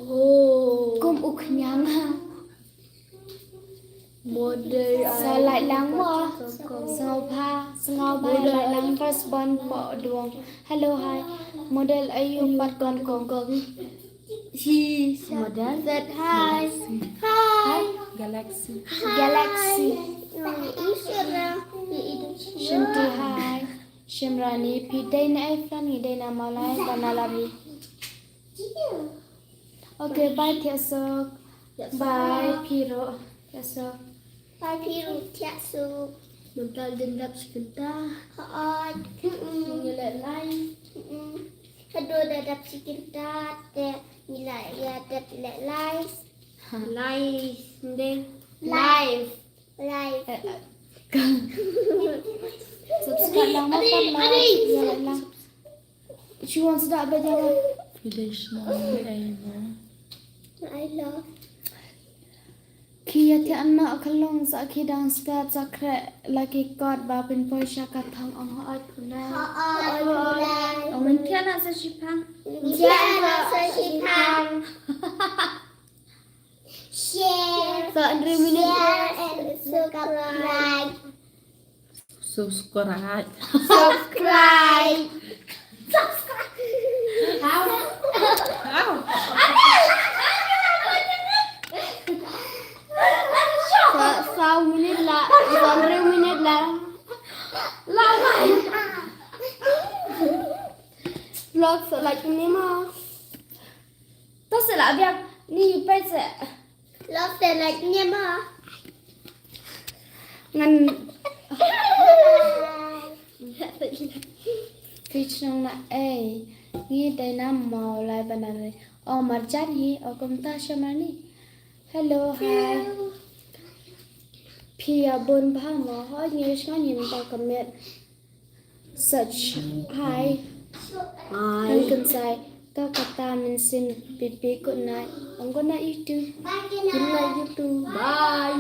Oh. Kum uknyang. Model salai lang mo. Sengau pa lại lang first born po duong. Hello hi. Model ayu pat kon kong kong. Model that hi. Hi. Galaxy Galaxy. Isra. Shinti hi. Shimrani pidai na iPhone hidai na malay banalari. Okay, bye Tiasok. Bye Piro. Tiasok. Tapi rupiah su. Mental dendam sebentar. Hot. Ngilat lain. Kedua dadap sikit dah. Nilai ya dadap live. Live. Then Live. Live. subscribe lang mo pa live. Ngilat lang. Cuan sedap berjalan. ฟิเดชนอลไอ้เนาะ I love. Kia ti anak kalong sa kidang skat sa kre lagi god ba pin poisha katang ang haat kunai. Hot. Ang mentia nak sa Jepang. Jangan sesipan. Share. Sa Andre minit. Share and subscribe. subscribe Subscribe. Sa minit lah. Sa Andre minit lah. Lamai. Vlog sa like ni mah. Tu sila biar ni pese. Love the like niya mo. Ngan Fish nang na Ni day na mau lai banare. Oh marjan hi. Oh kumta siya mani. Hello, hi. Pia bun ba mo. Hoy English nga nim ta comment. Search. Hi. Hi. Kan sai. Ka kata min sin pipi good night. Ang good night you too. Bye, Good night you too. Bye.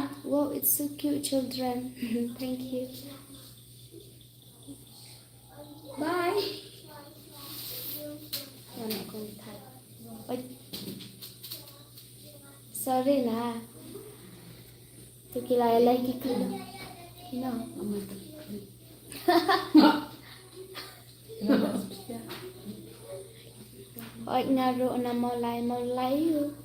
it's so cute children. Thank you. Bye. Mana aku lihat. Oi. Sorry lah. Tu kira lagi kena. No. Oi ngaruh na mau lai you.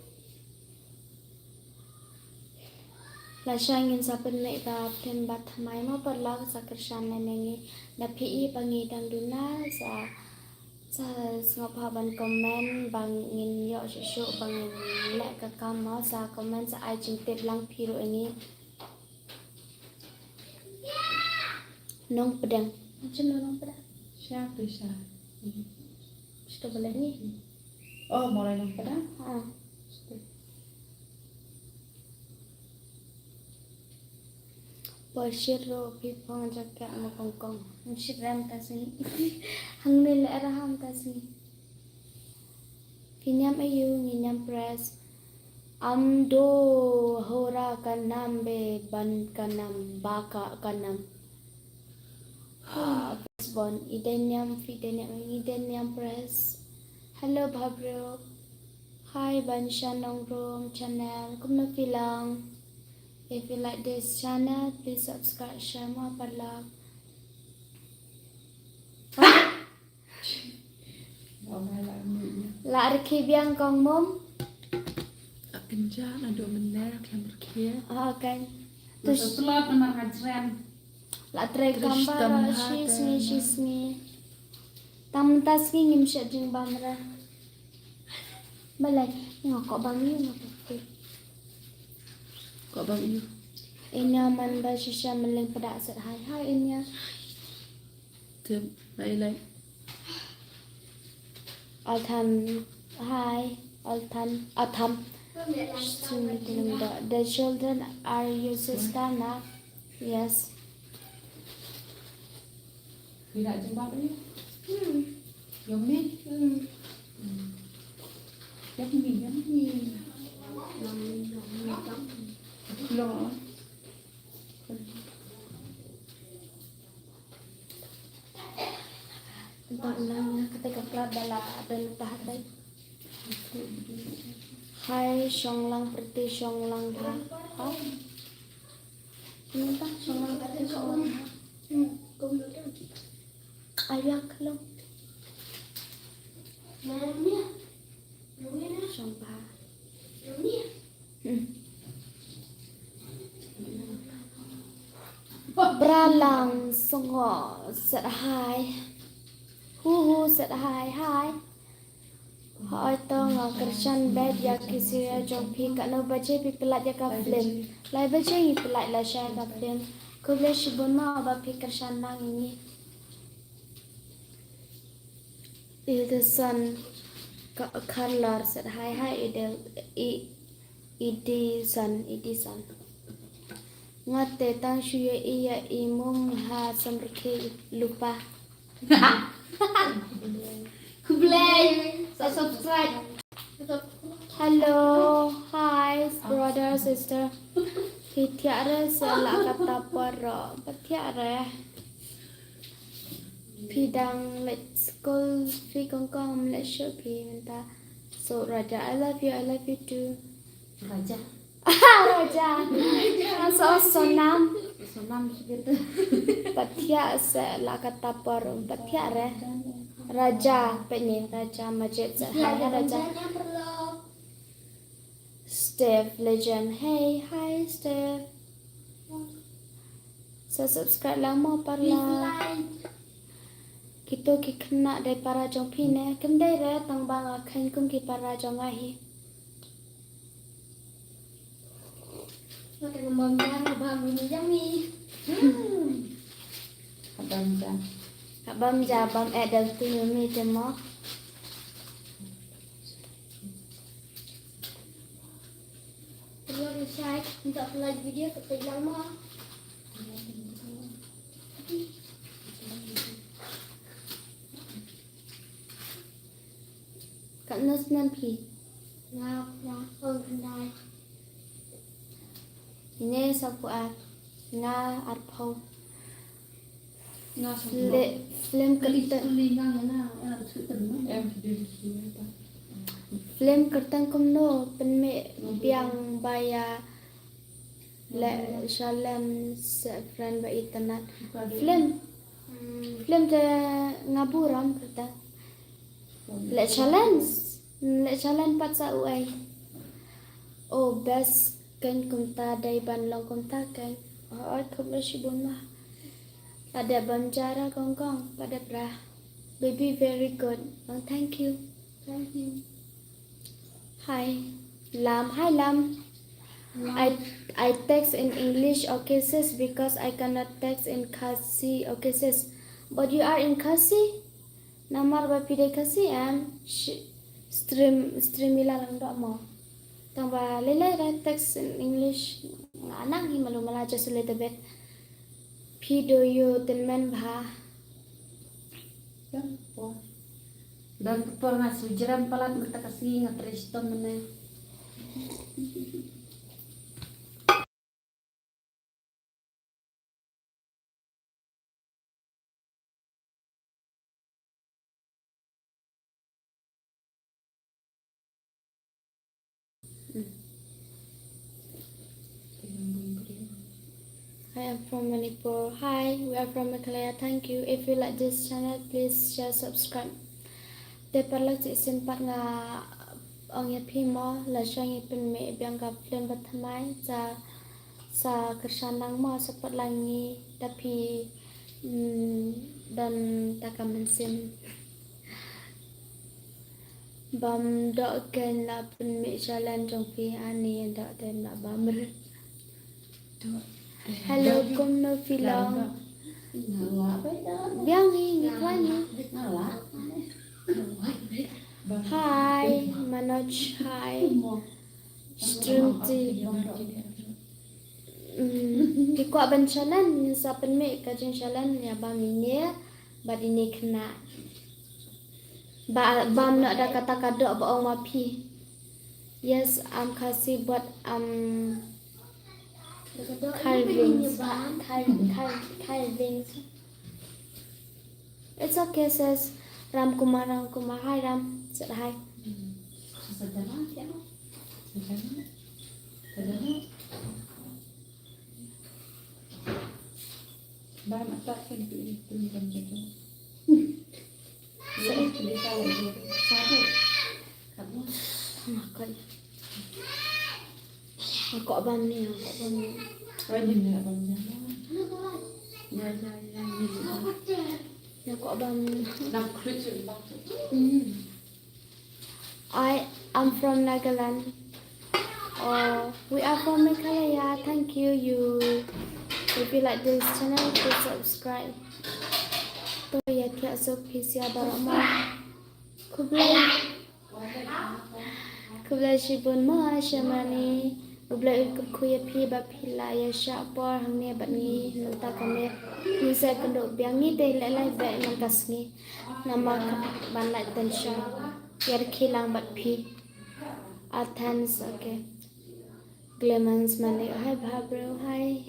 Lasha ngin sa penai ta plen bat mai ma parla sa kershan nengi na pi pangi dang duna sa ngop ha ban comment bang ngin yo shu bang le ka kam ma sa comment sa ai jing tep lang pi ro ini nong pedang macam nong pedang Siapa Isha? sudah boleh ni Oh, mulai nang pada? ha Shiro people jaga mo kongkong. Shiro ta sini. Hang ni le raham ta sini. Kinyam ayu nginyam press. Amdo hora kanam be ban kanam baka kanam. Bon idenyam press. Hello Bhabro. Hi Banshan Nongroom channel. Kumna filang. If you like this channel, please subscribe, share more parla. La arkhi biang kong mom. Akan jalan 2 menit yang berkia. Okay. Terus telat nomor hajran. La tray Terus gambar tamhat, shismi. Tam tas ki ngim sha jing bamra. Balai ngok bang ni ngok. Kok bang you? Inya man ba shisha meling pada set hai inya. Tem, lai. Altan atham. The children are your sister now. Yes. Tidak jumpa ni. Yang ni. Yang ni. Loh. Entah lang ketika kelar dan tahatai. Hai Shonglang Priti Shonglang Dha. Hai. Entah Shonglang Priti Shonglang Dha. Ayak lo. Shong Dha. Bralang songo set hai. Hu set hai. Hỏi to ngọc Krishan bed ya kisi ya jong phi cả nó bache pi pelat ya ka film lai bache ngi pelat la sha ka film kuble shibun ma ba phi Krishan nang ini the sun color set hai idi sun ngate tang shuye iya imum ha samrke lupa Kublai, subscribe. Hello, hi, brother, sister. Tiara sela kata poro, tiara. Pidang let's go, pi kongkong let's show pi minta. So Raja, I love you too. Raja. Raja, so sonam. Sonam segitu. Patia sela kata poro, tiara. Raja, penny Raja Majid. Hi Raja. Steve Legend. Hey, hi Steve. So subscribe lang mo parla. Kito ki kena dari para jong pine. Kendai re tang bang akan kum ki para jong ahi. Makan ngomong bang ini jami. Abang jam. Abam jabam edel tu mi demo. Kalau decide untuk like video ketik lama. Kat nus nan pi. Ngap ngap kendai. Ini sapuat nga arpau. Nga sa Film Kali kertas. tulingan na thứ từng Em thì đi xuống ta. Film kertas kumno penme biang baya le shalan friend ba internet. Film te ngaburam kertas. Le challenge pat sa uai. Oh best kan kumta dai ban long kumta kan. Oh không có gì buồn mà. Pada banjara kongkong pada pra. Baby very good. Oh thank you. Thank you. Hi. Hi Lam. I text in English okay sis because I cannot text in Khasi okay sis. But you are in Khasi? Namar ba pide Khasi stream ila lang do mo. Tamba lele text in English. Anang hi malu mala just a little bit. Pido yo tenmen bha. Dan po. Dan po nga sujiran palat mata kasi nga Kristo mana. I am from Manipur. Hi, we are from Meghalaya. Thank you. If you like this channel, please share, subscribe. Te parlak ci simpat nga ong ya phimo la shang pen me biang ka plan bathamai sa kersanang mo sapat langi tapi dan takamansin bam do ken la pen me jalan jong pi ani da ten la bamr. Hello kum no filong Ngawa ba ito? biang hi ngiklani. Ngawa. Hi Manoj, hi Strunti. Di kuat bencalan sa penme kajeng jalan ya baminya badini kena. Bam nak ada kata kadok ba ong mapi. Yes, kasih buat carvings. It's okay sis. Ram Kumar. Hi Ram. Sit hi. Sadara siya no? Sadara. Ba mata kan tulisan gitu. Saya tulisan lagi. Satu. Kamu. Makan. Aku abang ni. Rajin ya bang jalan. Ya jalan ni. Aku abang ni. Nak kerja bang. I am from Nagaland. Oh, we are from Meghalaya. Thank you. If you like this channel, please subscribe. To ya kya so pisia barama. Kublai shibun ma shamani. Kublai kuya pi ba pila ya shapor hangne batni nanta kame. Nisa kendo biangi de lalai ba nantasni. Nama banlai tensha. Yar khilang bat pi. Athens okay. Clemens mane hi bro hi.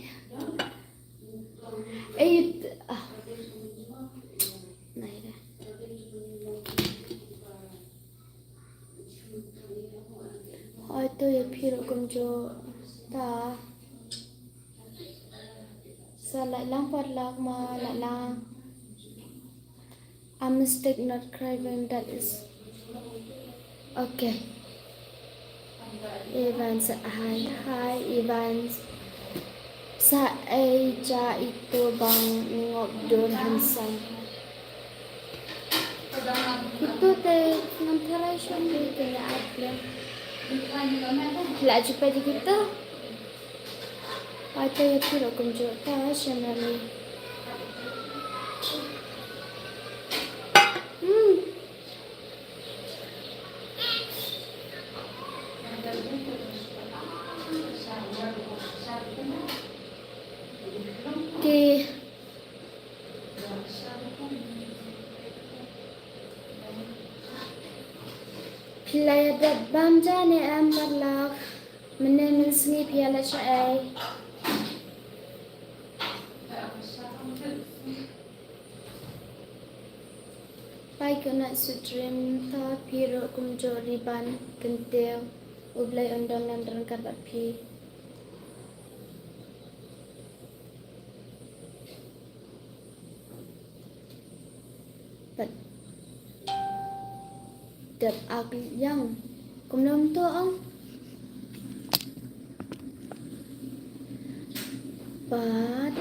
Nahi re. Hoy to ye phir kum jo ta sa lại lang pat lak ma lại lang. A mistake not craving that is okay. Evans hi Evans. Sa ja itu bang ngobdor hansan. Itu teh nanti shopee kaya upload. Lagi pada kita. Atau ya kira kunjukkan channel ni. Okay. Pilai ada bam jane am parlak Menen sengi piala syai. Pai kena sutrim ta piro kumjo riban kentil ublay undang nam daran karbat pi. But đập ạc yang cũng nông to ông bát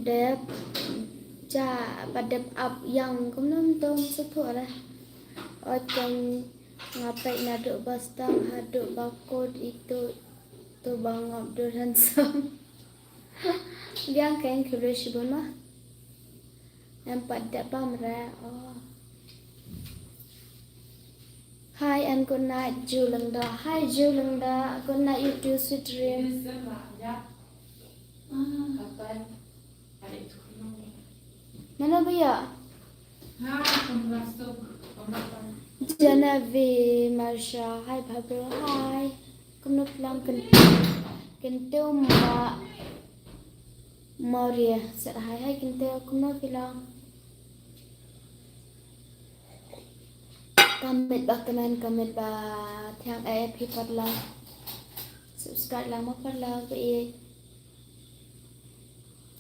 đẹp cha bát đẹp ạc yang cũng nông to sức thuộc ra ở trong ngapai nado bastang hado bakod itu tu bangap duran sam yang kain kulish buma nampak đẹp bam ra oh. Hi and good night Julanda. Hi Julanda. Good night you too, sweet dream. Kapan? Hari itu Mana Bia? Masuk. Genevieve, Marsha. Hi Pablo. Hi. Kamu pulang kentil ma Maria. Set hi hi kentil. Kamu pulang. Comment ba comment ba thang AFP phát là subscribe lang mo phát là vậy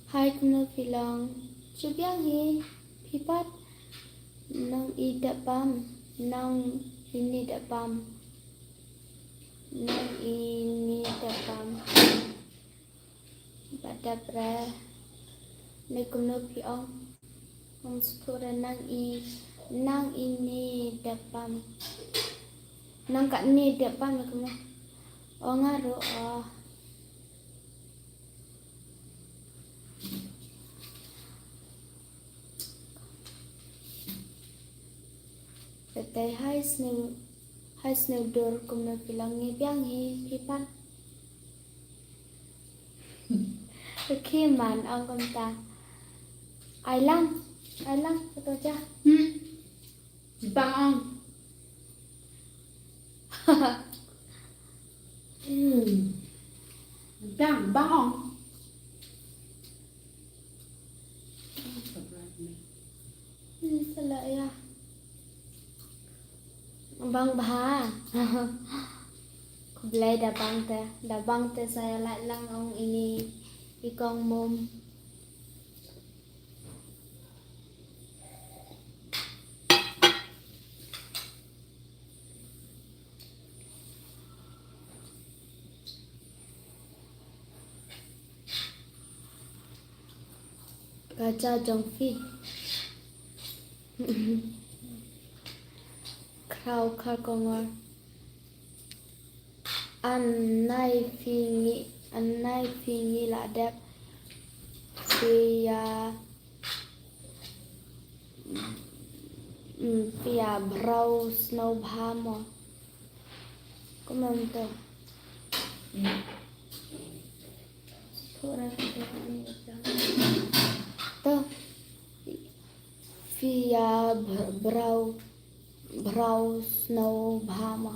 hai kuno bilang cubiang hi pipat nang ida pam nang ini da pam nang ini da pam pada pra ne kuno piong ang sepura nang ini dapam nang kat ni dapam aku mah oh ngaruh oh Betai hai snow door kumna bilang ni biang hi pipan kekiman ang kumta ai lang betul jah Jepang ong. Bang ong. Salah ya. Bang bah. Kulay dah bang te saya lang ong ini ikong mom. Kaca jongfi krau kongor anai fingi ladap pia brau snow bhamo komento to via brau snow bhama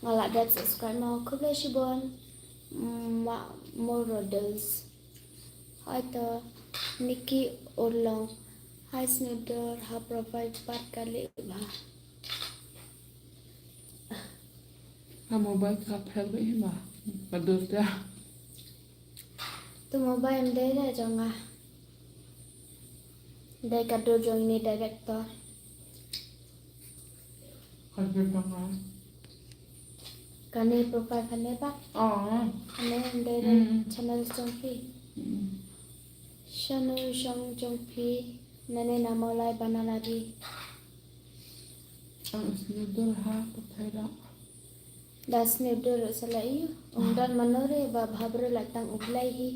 ngalak dat subscribe mau ku boleh shibon models hai to Nikki Orlong hai snooder ha provide 4 kali bah Kamu baik kapel ini mah. Padus dah. tu mobile day dah jonga day kado jong ini director Kerja tangan. kani profile kani pak Oh. kani day channel jongpi channel jongpi nane nama lai banalari Ang snudul ha patay dah. das ne dur salai ungdan manore ba bhabre latang ublai hi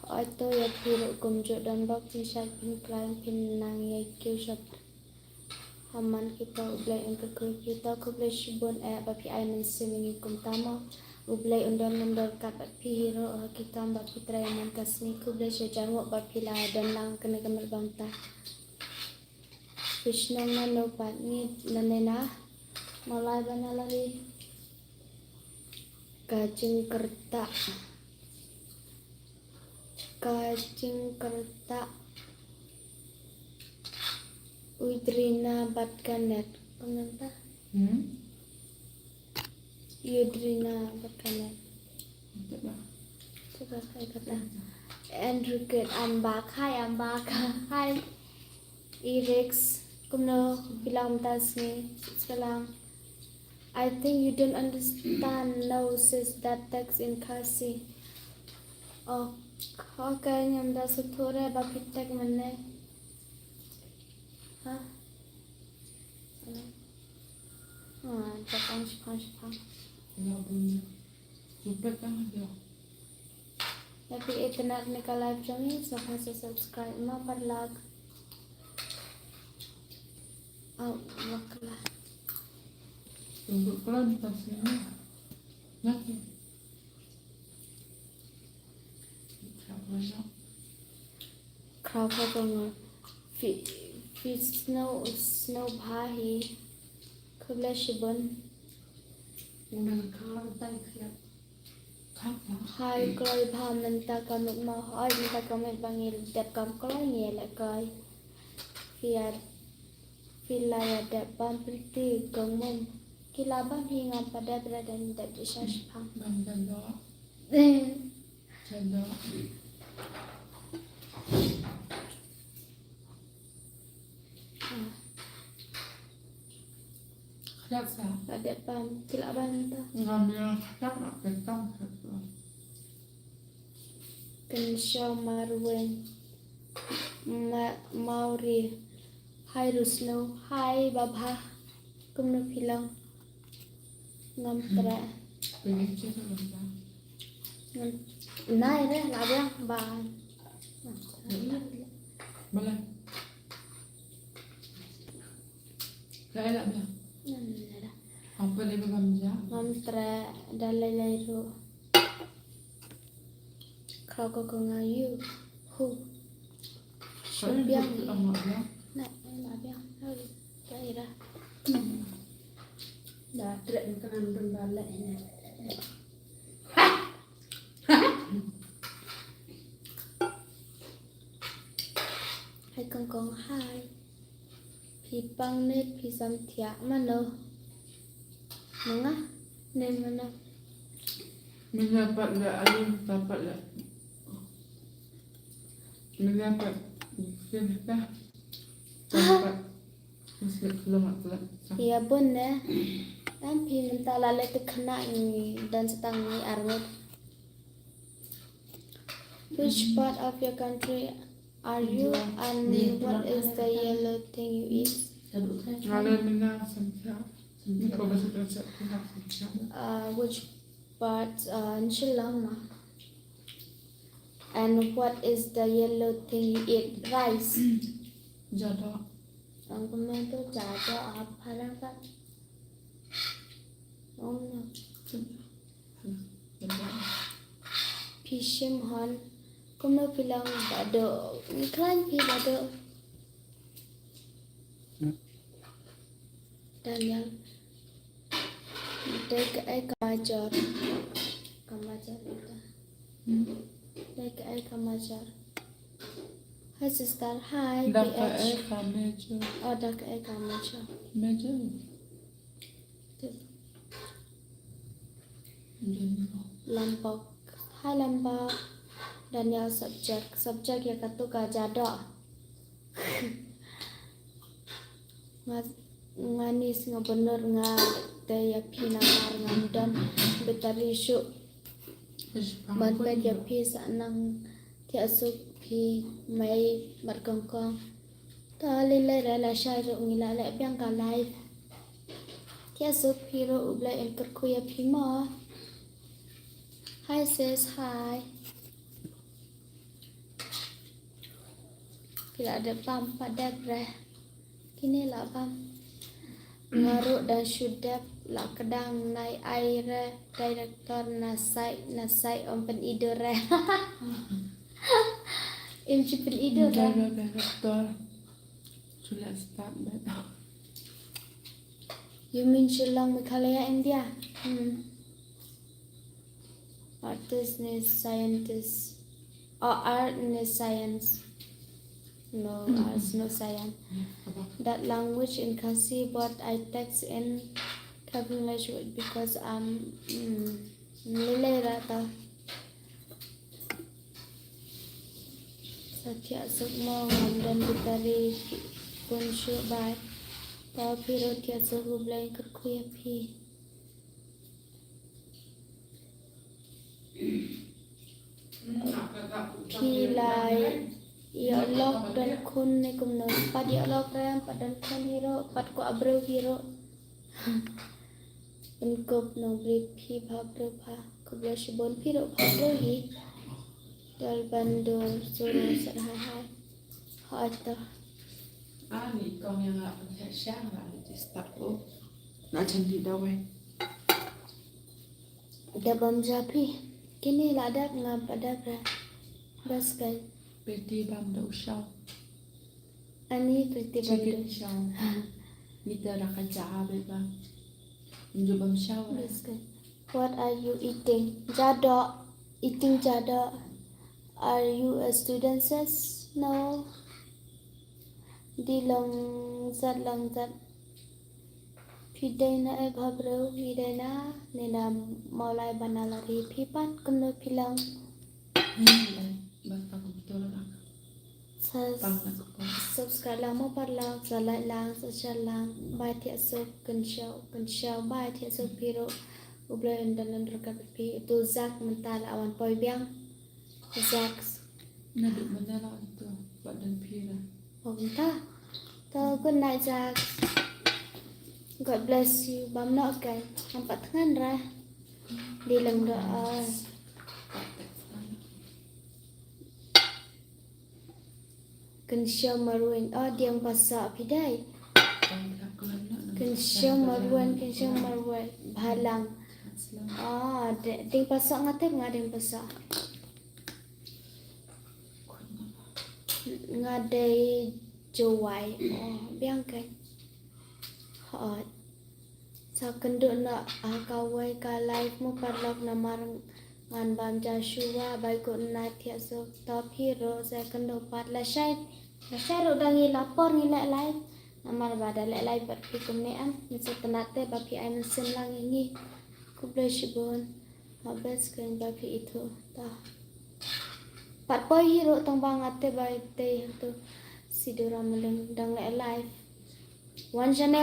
ato ya piro kumjo dan bak pisal pin klan pin nang ya kyu shot haman kita ublai engke kita kublai shibon ba pi ai men semingi kumtama ublai undang kat ba pi hero kita ba pitra man kasni kublai sejango ba pila dan nang kena kamar bangta Krishna no patni nanena malai banalari kajing kerta Udrina Batkanet komentar Udrina Batkanet coba saya kata Andrew Good I'm back hi hi Irix kumno bilang tasni sekarang I think you don't understand no sis that text in Kasi oh okay nyamda suthore bakit tek manne ha Japang tapi इतना निकल लाइव जमी सब से सब्सक्राइब मा पर लाग वकला Untuk pelan tasnya. Nanti. crowd ko fi snow bhahi khubla shibon Unang kalau tay siap. hai koi bha manta comment ma hai manta comment bangil dep kam koi nge la koi Filaya dep bam priti gomom kilabam hinga pada dan dep disash pang Bang janda. Janda. Jaksa. ada bam kilabam ta Ngambil tak nak ketang. Kenshaw Marwen Mauri Hai Rusno Hai Babha Kumno Pilang Ngamtra Pengen cerita tentang. Nai re labang ba Boleh. Saya nak bilang. Apa dia bekerja? Ngamtra dalai ro Kau ko ngayu hu Biang Nak labang Daerah Dah trek makanan dan balik ini. Hai kong hai Pi pang net pi sam thia mano Nanga Ne mana Mendapat lah alim, dapat lah. Mendapat cerita. Dapat. Mesti selamat lah. Ya bun ne Am pi minta lale te khana ni dan setang ni arnot Which part of your country are you and what is the yellow thing you eat? Sadut saya. Ngalir mina sampai. Ini kau bahasa terasa pihak sampai. Which part Nshilama and what is the yellow thing you eat? Rice. Jada. Ang komento jaja ap harang ka. Oh no. Jada. Pishim hon. Kumo bilang bado. Iklan pi bado. Daniel. Take a kamajar. Kamajar ita. Take a kamajar. Hi sister. Hi. Daka PH. meja. Oh, dak a kamajar. Meja. Lampok. Hai Lampok. Daniel subjek ya katu ka jada. Nganis nga bener nga daya pinakar ngandam betari syuk ban ben ya pi sa nang ti asuk pi mai mat kongkong ta le le la shai ro ngila le pyang ka live ti asuk pi ro ubla en ker kuya pi ma hi sis hi kila ada pam pada breh kini lah pam ngaruk dan syudap la kedang nai aire director nasai ompen idore im cipil idore Jada director. Sudah start dah. You mean Shillong Meghalaya India? Artist is scientist. Or art is science. No, arts no science. That language in Khasi, but I text in Khabing language because I'm Lile Rata. Satya Sukmo Ngamdan Bitari Punshu Bai. Tao Piro Tia Suku Blain Kuya Pi. Pi Lai. Ya Allah dan kun ni kumno. Pad ya Allah kram pad dan kun hero pad ko abro hero. Penkop no beri pi bhabro pha. Kubla shibon piro bhabro hi. Dal bandor suruh sedhai hai. Hata. Ni con yang nggak pakai siang lah di start lo. Nak cantik dah weh. Dabam japi. Kini ladak ngam pada bra. Bas kan. Peti bam dah usau. Ani kriti Cikit bandu. usau. Kita dah kerja habis bang. Menjual bam usau. Bas kan. What are you eating? Jada. Eating jada. Are you a student sis? No. Di long zat. Pidai na e bhabro pidai na nena maulai banalari pipan kumno pilang. Basta betul lah. Sas subscribe lang mo parlang sa like lang sa share lang bai thiệt sub cần show bai thiệt sub piro ublay undan rekat pi itu zak mental awan poi biang zak Naduk mana lah itu badan pira. ta good night zak. God bless you. Bam nak kan. Nampak tangan rah. Di lang doa. Kensya maruan. Oh, diang pasak pidai. Kensya maruan. Balang. Ah, ding pasak ngate ngadeng pasak. Ngadai jawai. Oh, biang kan. Hot. Sa kendo na kawai ka live mo parlok na marang ngan bam Joshua bai ko na thia so top hero sa kendo pat la shai ro dangi lapor ngi la live namar bada la live pat pi kum ne am ni sa tenate ba pi ai sen lang ngi ku bless bon habes kan ba pi itu ta pat poi hero tong bangate bai te tu sidura meleng dang la live Wan chane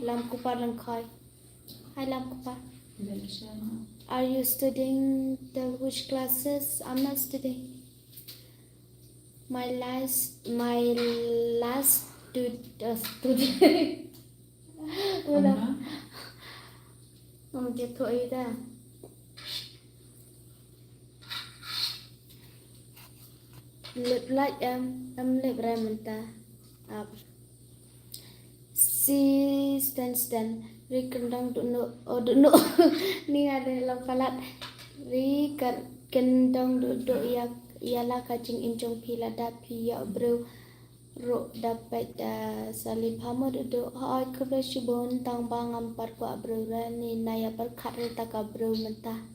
lam kupar lang khai. Hi lam kupar. Are you studying the which classes? I'm not studying. My last student. Udah. Dia tu ida. Lip like lip ramenta. Si stand rikendang dunu ni ada dalam palat rikendang duduk ialah kacing incong pila dapi ya bro ro dapat salib hama duduk hai kebeshi bon tang bangam par ko bro ni naya berkat rita ka bro mentah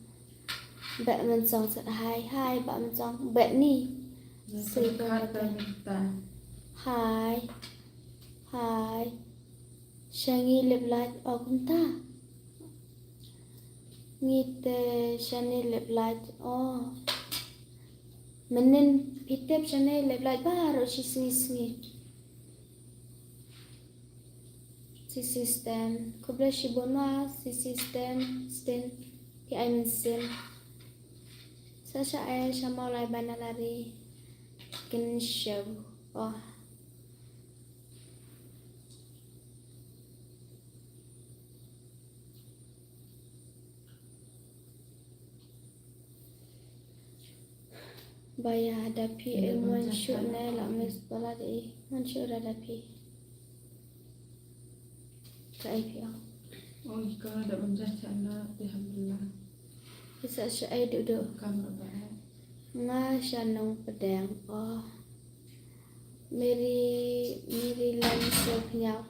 bak mensong sat hai bak mensong bak ni Sekat mentah. Hai Shangi lip light ta ngite Shani lip light menin pitep Shani lip light baru sismi sisi stand kubla shibona sisi stand di aimin sin sasha ay sama lai banalari kin show Baya hadapi ilmuwan syuk na lamis pala di mansur hadapi kaif ya Oh, kalau ada menjadi anak, alhamdulillah. bisa syai duduk Kamu baik. nga siya nung pedang Maryland serve nhau.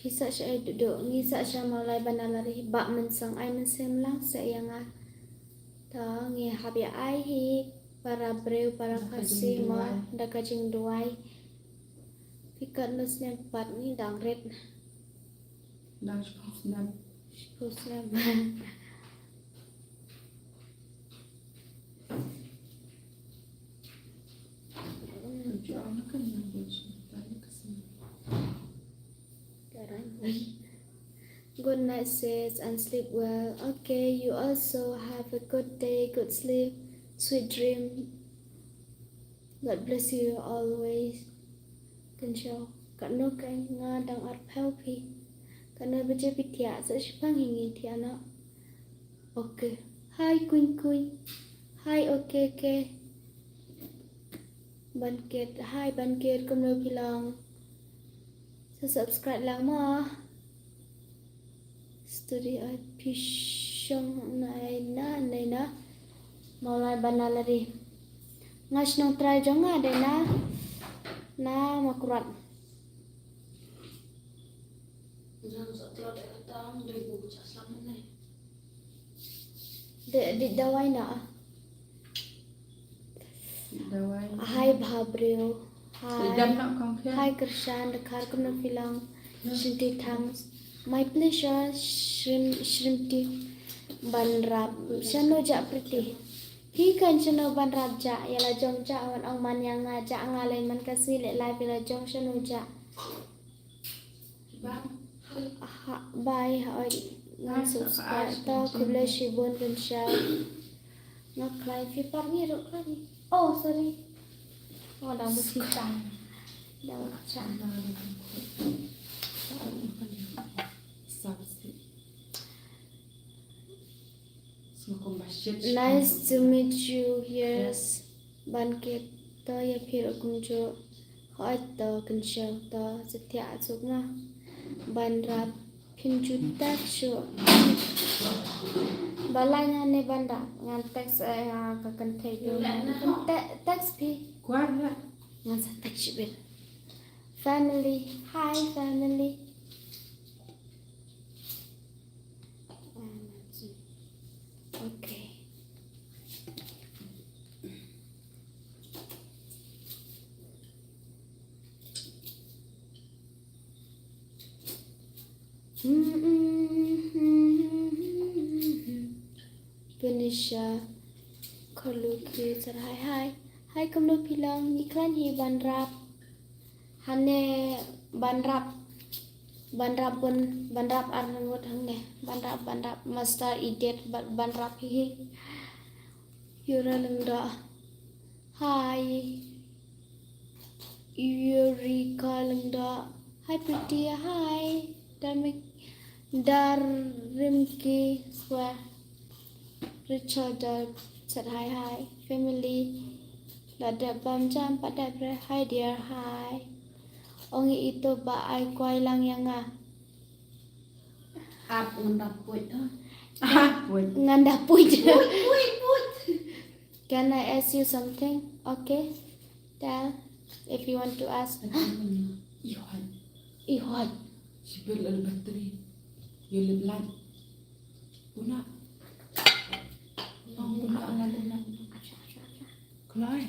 Pisa siya ay duduk, ngisa siya malay banalari, bak man sang ay man sem lang sa iya nga. Ta ngi habi ay hi, para breu, para kasih ma, da kajing duay. Pikat nus niya pat ni dang red. Đang snap. Pusna. Tujuh anak kan yang tadi kesini. Good night, sis, and sleep well. Okay, you also have a good day, good sleep, sweet dream. God bless you always. Can show. Cận nô canh nga đang art healthy. Cận nô bây giờ bị thịa sẽ phang hình hình thịa nó. Ok. Hi Queen Queen. Hi ok. Banket. Hi Banket. Công nô bilang. Sa subscribe lang mo. Studio pisong này na. Mulai banalari. Ngas nong try jong nga day na makurat. Jangan sok tiada datang dari buku selama ni. Di dawai na. Dawai. Hi Bhabreo. Jam nak kong kaya. Hi Krishan. Dekhar ko na bilang. Shrimty thanks. My pleasure. Shrimty banrap. Shano ja pretty. Hi kan shano banrap ja. Yala jong ja awan ang man yang nga ja ngalain man kasi le live yala jong shano ja. Bye. Ngan subscribe. Ta kubla shibun kan siya. Ngaklay. Fipar ni ro ka ni. Oh sorry. Oh dah musika. Dah macam. Nice to meet you. Here's Banket. To ya phir kunjo. Hỏi to kunjo to setia sukna. Banrap pinjutak syu. Balanya ne banda ngan teks ka kan thai do. Teks pi. Guarda. Ngan sa teks bil. Family. Hi family. Okay. Punisha Kaluki said hi kamu bilang iklan hi banrap hane banrap arnan wot hangne banrap master idiot banrap hi yura lengda hi Eureka lengda hi pretty hi Darimki square Richard said hi family lada bam pada bre hi dear hi ongi itu ba ai kuai lang yang Ap ngandaput. ngandaput can I ask you something? Okay, tell if you want to ask. Ihwan Sibel ada bateri. Ya leblan. Puna. Puna. Kelai.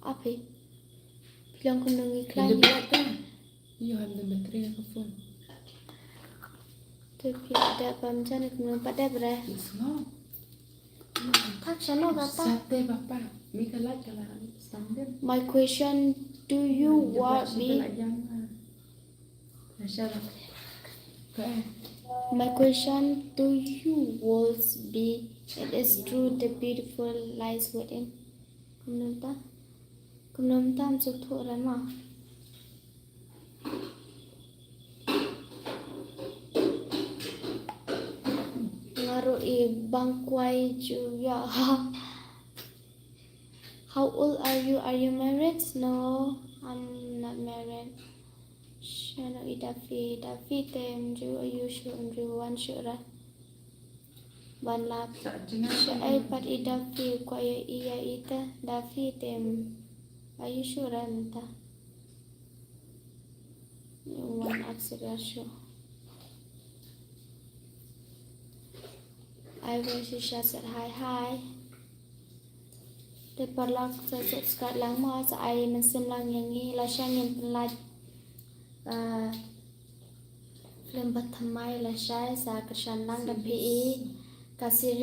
apa bilang kau nang Ya iklan leblan kan. Ya ada bateri ke phone. tapi ada pamjan kau pada bre Semua. kak sana kata. Sate bapa. Mi kalat kalah sambil. My question, do you want me? My question, do you walls be? It is true the beautiful lies within. Kumnam tam suktu rama. Ngaru bangkwai juga. How old are you? Are you married? No, I'm not married. Shano idafi tem ju ayu shu ju wan shura. ban lap Sa jinga. ai pat ida fi kwa ya iya ita da fi tem. Are you sure anta? One absolute sure. I wish you said hi. Dia perlu subscribe lang mo sa ay mensim lang yang ni la siya ngin like film bathamai la siya sa kasyan lang da PE kasir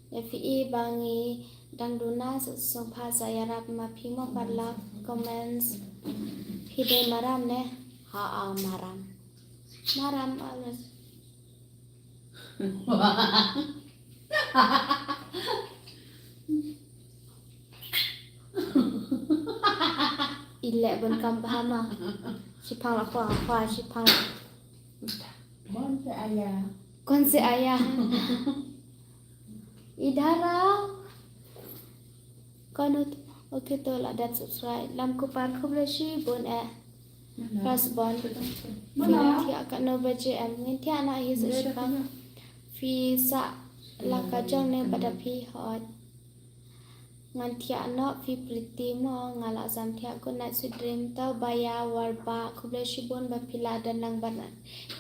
FE bangi dang duna song phasa yarap ma phimo parla comments hide maram ne maram alas ile bon kam bahama sipang la kwa sipang Bon ke ayah. kon se ayah idhara konut okay to la that subscribe lam ko par khobrashi bon first bon thia ka no baje am ngin thia na hi se sipang fi sa la ka jong ne pada phi hot ngan thia no fi priti mo ngala sam thia ko na su dream ta baya warba khobrashi bon ba phila dan nang ban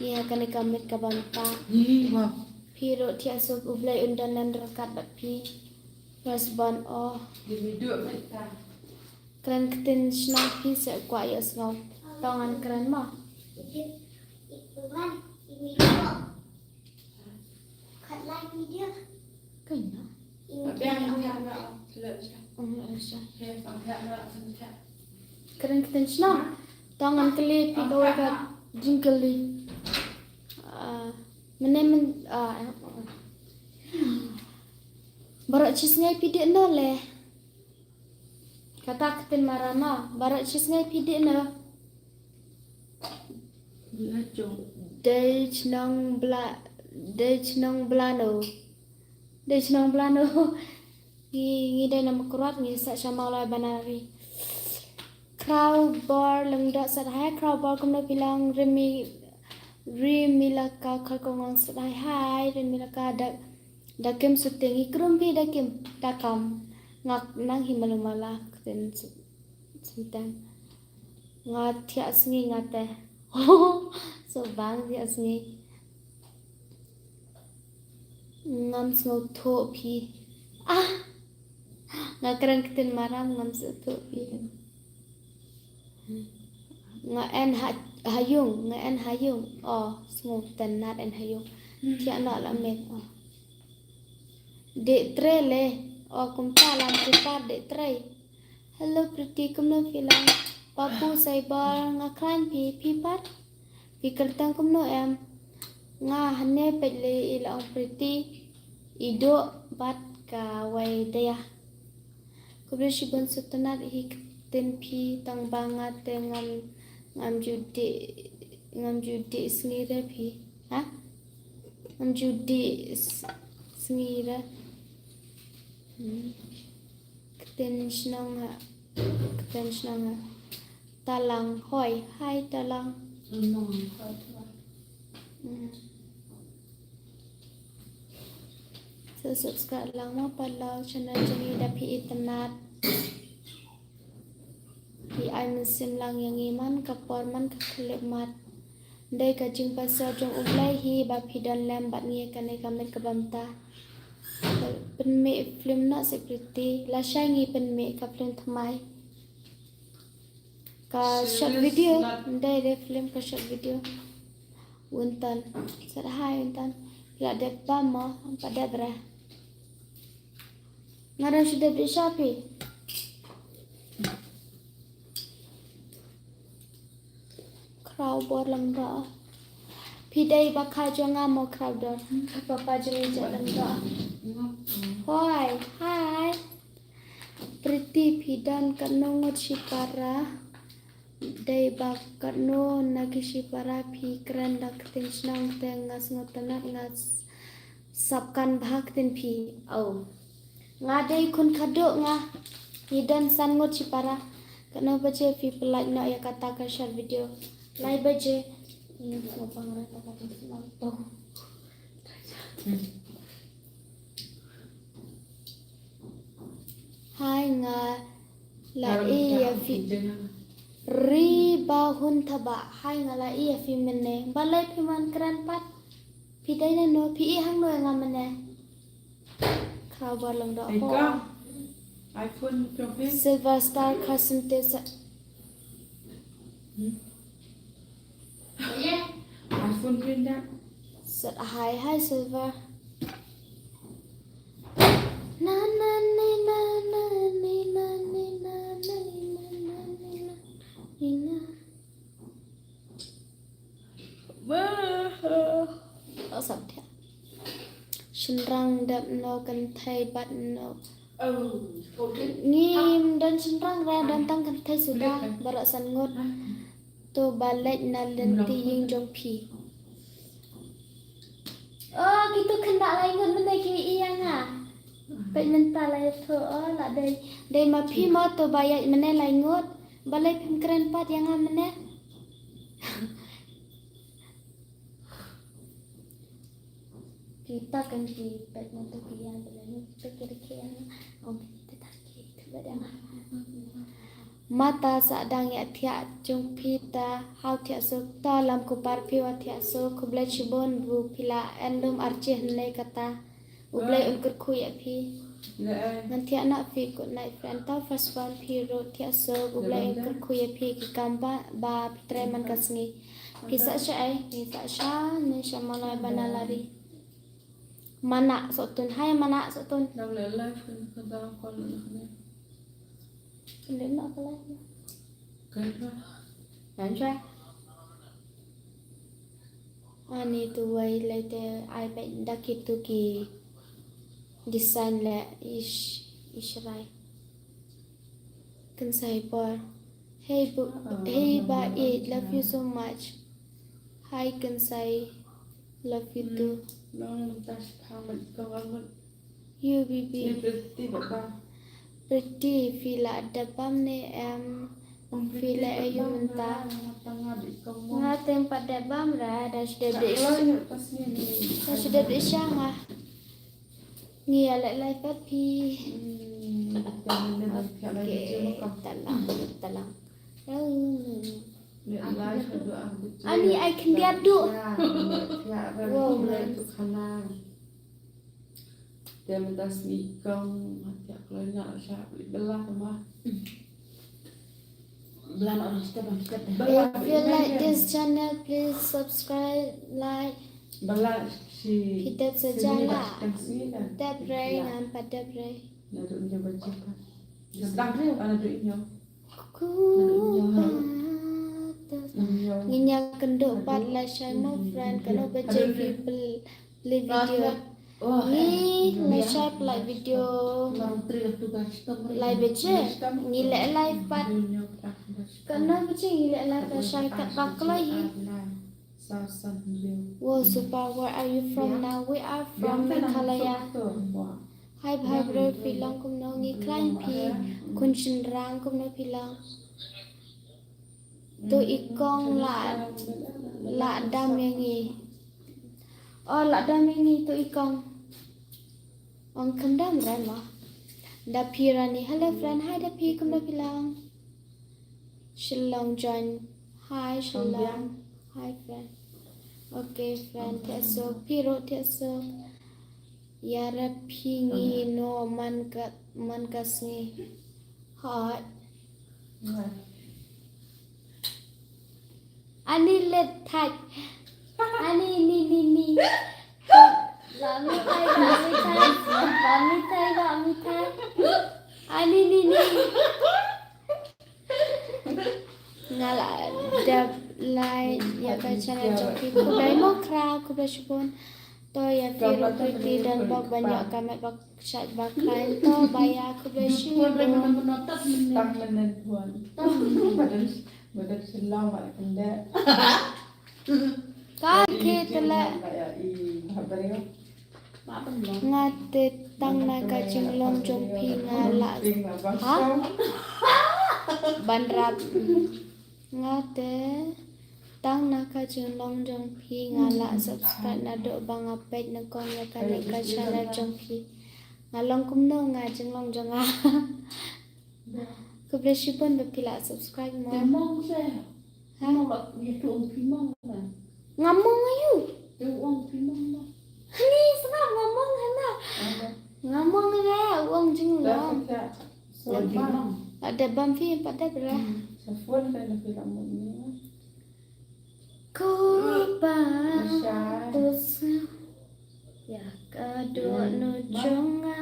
ye ka ne kamit ka ban ta Ni wah. Piro thia so ublai undanan rakat bat pi first born Give me do it. kran ktin snang pi se kwa ya snau tongan kran ma Ituan, ini video. Cut like video. kain na Ini Biang video. yang nak. Sila. He pangkat nak sengkat. kran ktin snang tongan kli pi do ka jingkali men barak cis ngai pi de no le kata ktin marama barak cis ngai pi de no Bila jom. Dej nong blano ngi dai nam kurat ngi sa sama lai banari crowd bar lengda sat hai crowd bar kumno bilang remilaka khalkongong sat hai remilaka da kem suting ikrum pi da kem takam ngak nang himalumala ten sutan ngat thia sngi ngate so bang dia sini ngam snow tho phi ngakran kiten maram ngam so tho phi nga en hayung snow tan nat en hayung thia na la me de tre le kum ta lam prepar de tre hello pretty kum no filang papu saibar ngakran phi pat Pikertang kumno em nga hane pele ilang pretty ido bat ka wai daya kubreshi bon sutanat hik ten phi tang banga te ngam judi snire phi ngam judi snire kten shnanga talang hoi hai talang So subscribe lang mo pala channel jani da pi itanat pi ay musim lang yang iman kapor man kaklip mat dai ka jing pasal jong ublai hi ba pi dan lem bat ngi kanai kamit kabamta pen me film na security la shangi pen me ka film thamai ka short video dai de film ka short video untan sarhai untan la de pama pada bra ngaran sudah bershapi crowd bor langga pidai bakha jonga mo crowd dor papa jonga jalangga hi pretty pidan kanongot shipara dai bak kano nagishipara phi kran dak tin snang tengas ngotanat ngas sabkan bhak tin phi nga dai kun khado nga hidan san ngot shipara kano baje phi pelaj na ya kata ka share video lai baje ini ngopang ra ta ka tin to hai nga la iya fi ri bahun thaba hai nga la iya fi mene balai pi man kran pat pi dai na no pi hang no nga mene khao ba long do ho iPhone cho silver star custom tesa iPhone pindah sat hai silver na na ni na na ni na ni na na ni na na ni na ni na ở sập thế shin răng đậm nó cần thay bắt nó ngim dan shin răng ra dan tăng cần thay sudah barak san ngot to balik na lenti yang jong pi oh gitu kena lain ngot mana ke iyang ah baik mentah lah itu oh lah dari ma pi mau to bayar mana lain ngot balik pim keren pat yang ah mana kita kan di baik nanti kian belanja pikir kian om kita tak kita badang mata sadang ya tiak jung pita hau tiak so ta lam ko par piwa tiak so ko blai chibon bu pila endum arche nei kata ublai unkur khu ya pi nan tiak nak fi ko nai friend ta first one pi ro tiak so ublai unkur khu ya pi ki kamba ba pitre man kasngi kisa syai kisa sha ne shamalai banalari mana sotun hai mana sotun đang lấy live con tao con nữa đến nọ cái này cái thôi đánh cho anh ấy tụi ấy lấy từ iPad đã kịp tụi kỳ design là Israel can say boy hey ba it love you so much hi can say love you too nó ta thao mình con ăn mình you baby đi đi được không pretty feel ada bam ni feel ayu mentah ngatem pada bam ra dah sudah berisang ah ngia lại phát pi talang ani ai kan dia du wow itu karena dia minta semikong hati aku banyak siap beli belah rumah Belan orang kita bang kita if you like this channel please subscribe like belah si hidup sejalan sini kan daprai ngam padaprai nak dia baca sedang dia ada duitnya ku Nginya kenduk pat la share my friend kalau baca beli video ni la share like video orang tri tu kan like baca ngile live pat kana baca ngile live la share kat baklai sasan dia wow super where are you from now we are from Meghalaya hai bhai bro pilang kum no ngi klein pi kun chin rang kum no pilang tu ikong la dam yang ni oh la dam yang ni tu ikong ong kendam ran ma da pirani hello friend hi da pi kum da pilang shillong join hi shillong hi friend okay friend so piro so yara pingi no man kasni hot ani let thạch ani ni la mi thai ani ni ngala dab lai ya ka channel joki ku dai mo kra ku ba shupon to ya firo pretty dan bak banyak kamet bak chat bak lain to baya ku ba shupon tăng lên thuần badan selang mak kenda kaki tela ngate tang na ka jinglong jong pi ngala ha banrap ngate tang na ka jinglong jong pi ngala subscribe na do bang apet na kong ya ka channel jong pi ngalong kumno nga jenglong jonga. Ku bless you pun bepila subscribe mo. Mong saya. Ha? Mong bak itu pimong lah. Ngamong ayu. Tu uang pimong lah. Ni senang ngamong hana. Ada. Ngamong re uang jenglong. Dah kita. Pimong. Ada bamfi pada bra. Safwan kan lebih lama ni. Ku bagus. Ya kadua no jonga.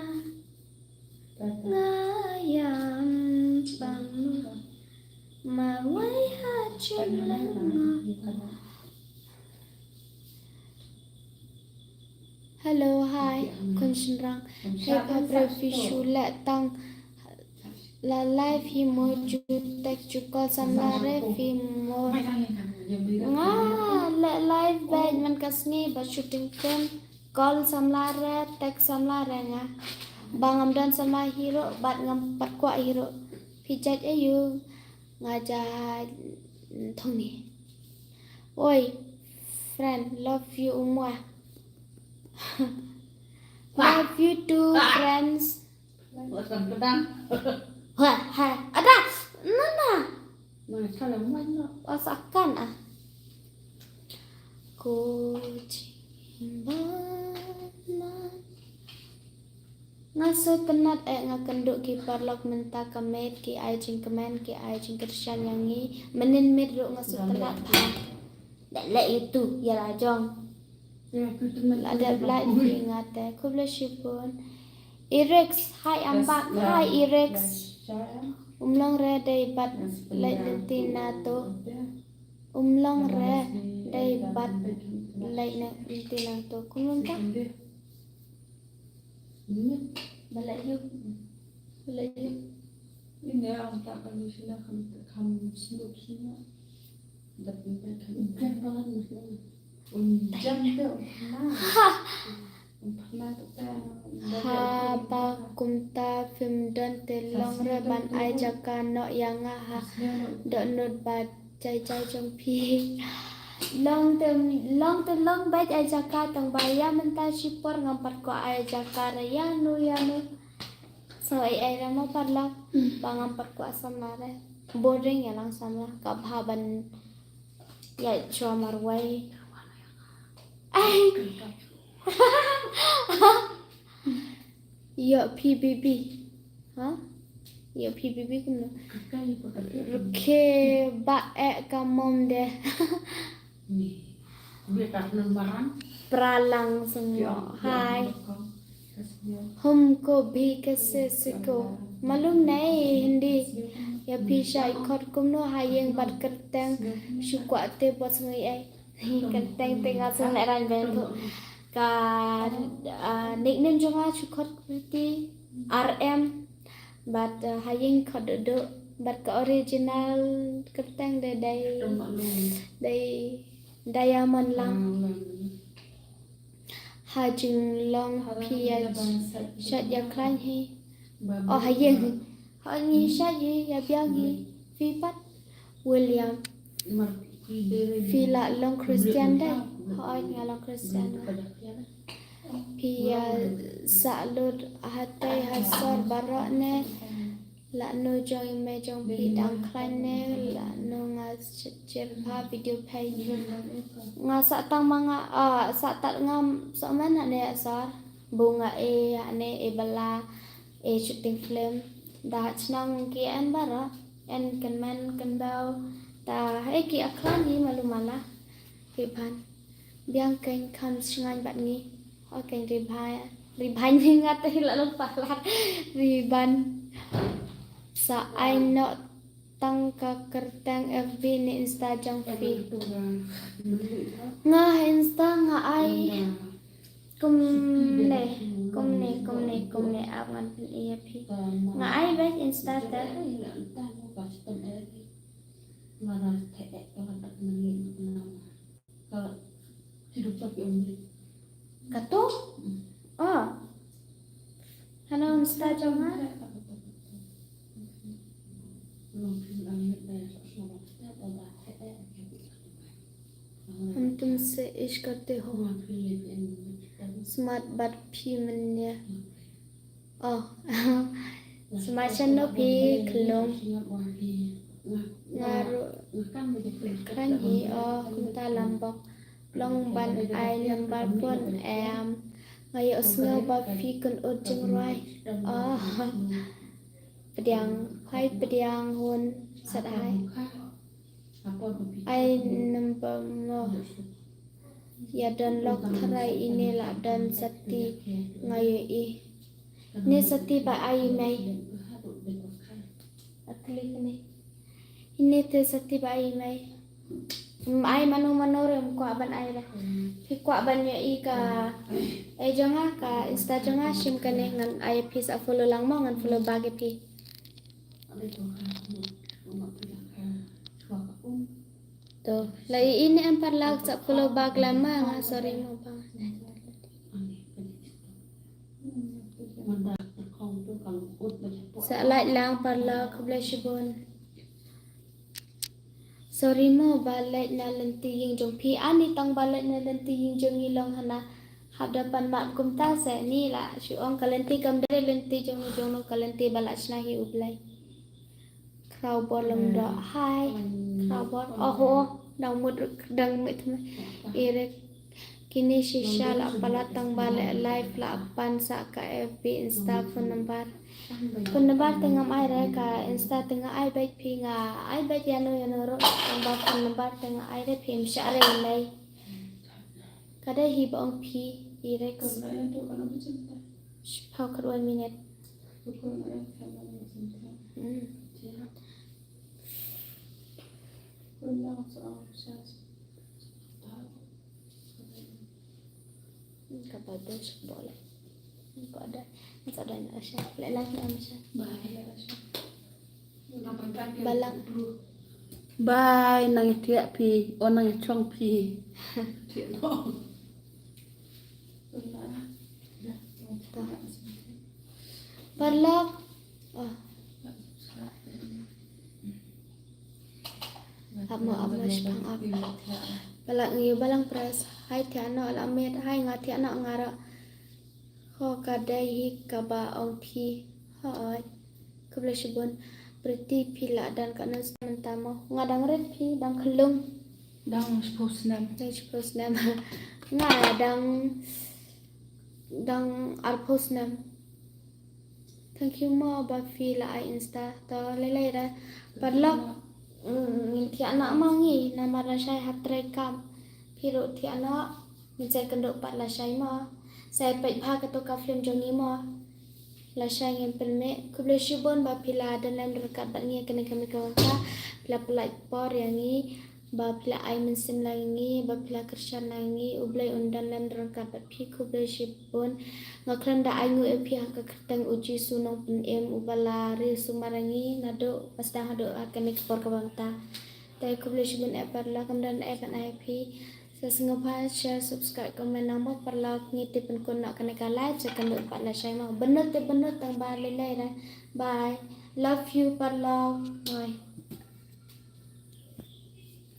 Ngayam bangu mawai hajim lenga. Hello, hi, kun senrang. Hey, Pablo Fishula tang la live hi mo ju tek chukol sam la re fi mo. Nga la live bed man kasni ba shooting film call sam la re tek sam la re nga. Bangam dan sama hero bat ngam pat kwa hero pijat ayu ngaja thong ni. Oi, friend, love you umwa. Love you too, friends. Bukan pedang. Wah, hai, ada, nana, Mana lah mana. pasakan ah. Kucimbana ngaso penat ngakenduk ki parlok menta kamet ki ai jing kemen ki ai jing kersian yangi menin mit ru ngaso penat ha. Dak le itu ya la jong. Ada belai ingate. Ku bless you pun. Irex, hi I'm back. Hi Irex. Umlong re day bat lai tina to. Umlong re day bat lai na tina to. Kumlong ta? Balai yuk. Balai yuk. Ini orang tak kalau sila kamu sibuk sila. Dapat kan balan macam. Jam tu. Ha ba kumta film dan telong re ban ai jaka no yang ha do not ba chai chai trong pi long tem ba ai jaka tang baya menta sipor ngampat ko ai jaka re ya nu so ai ra mo parla bangampat ko asam nare boring ya lang samla ka bhaban ya chomar wai ai Yo PBB, ha? Yo PBB kumno. Rukhe ba kamom de. Dia tak nambahan. Pralang semua. Hai. Humko bhi kaise siko. Malum nahi Hindi. Ya pisha ikot kumno hayeng bat kerteng shukwa te bot ngai ai. Kerteng tengah sung lai ran bentuk. Ka nickname jonga chukot kuti RM but haying khododo but ka original kerteng de diamond lang hajing long piaj shat ya klan hi oh haying hani shat hi ya biang hi fipat William Villa long Christian day hỏi ngalong Christian Pia salud hatai hasor barok ne la no jong me jong pi dang klan ne la no nga cherpa video pay nga sa tang mga sa tat ngam so man ne asar bunga ane e bala e shooting film da chnang ki an bara en kan man kan daw ta hai ki aklan ni malumala pipan biang kain kan singan bat ni okay riban ni ngate la lupa riban sa ai no tang ka kertang FB ni Insta jang fi nga Insta nga ai kum ne awan iya pi nga ai bet Insta ta Mana teh kalau tak menit kalau hidup tapi umri kato oh hana Insta jang ha हम तुमसे इश्क करते हो स्मार्ट बात भी मन्य Oh. Semacam no pi kelong ngaru kanji kunta lambok long ban ai lambar pun ngayo sngo ba fi kun ujung rai pediang hun sat hai ai number mo ya dan lok tharai ini la dan sati ngayo ni sati ba ai mai atli ni ini te sati ba ai mai ai mano rem ko ban ai la fi ko ban ya i ka ai jonga ka insta jonga sim kane ngan ai pi sa follow lang mo ngan follow bagi pi to lai ini empat lag sa follow bag lama nga sorry mo bang sa light lang parla kublashibon sorry mo balai na lenti yung jong pi ani tang balai na lenti yung jong ilong hana hadapan mak kumta sa ni la syuong kalenti kamdre lenti jong no kalenti balak snahi ublay kraw bolong do hai kraw bol dang mud dang mit irek kini shisha la palatang balai live la pan sa ka FB insta phone number tengah ai ka insta tengah ai baik pinga ai baik yano ro tambah phone number tengah ai re phim sha re lai kada hi bong pi irex pau kar 1 minute kapados boleh kok ada nak Asya lelaki Asya balang bye nang tiak pi nang chong pi balak amo spang up balak ngi balang pres hai tiano alamet hai nga tiano ngara ho kadai hi kaba ong pi hai kublashibon berarti pila dan kana mentamo ngadang red pi dang kelung dang posnam dang arposnam thank you mo ba pila ai insta to lelai ra parlok ti anak mangi nama rasai hatrai kam piro ti anak mencai kendok pat lasai ma saya pait bha kato ka film jongi ma lasai ngem pelme kublashibon ba pila dan lam dekat bat ngi kena kami kawanta pila pula por yangi ba pila ai mensim langi ba pila kershan langi ublai undan lam dekat bat pi kublashibon ngakran da ai ngu epi ka kertang uji sunong pen ubala ri sumarangi nado pasdang hado akan ekspor kawanta tai kublashibon eparla kamdan epan ip Sesungguhnya share, subscribe, komen nama perlu ngitipin kun nak kena like cekan duk pak la share mau benar tang balik lai bye love you perlu bye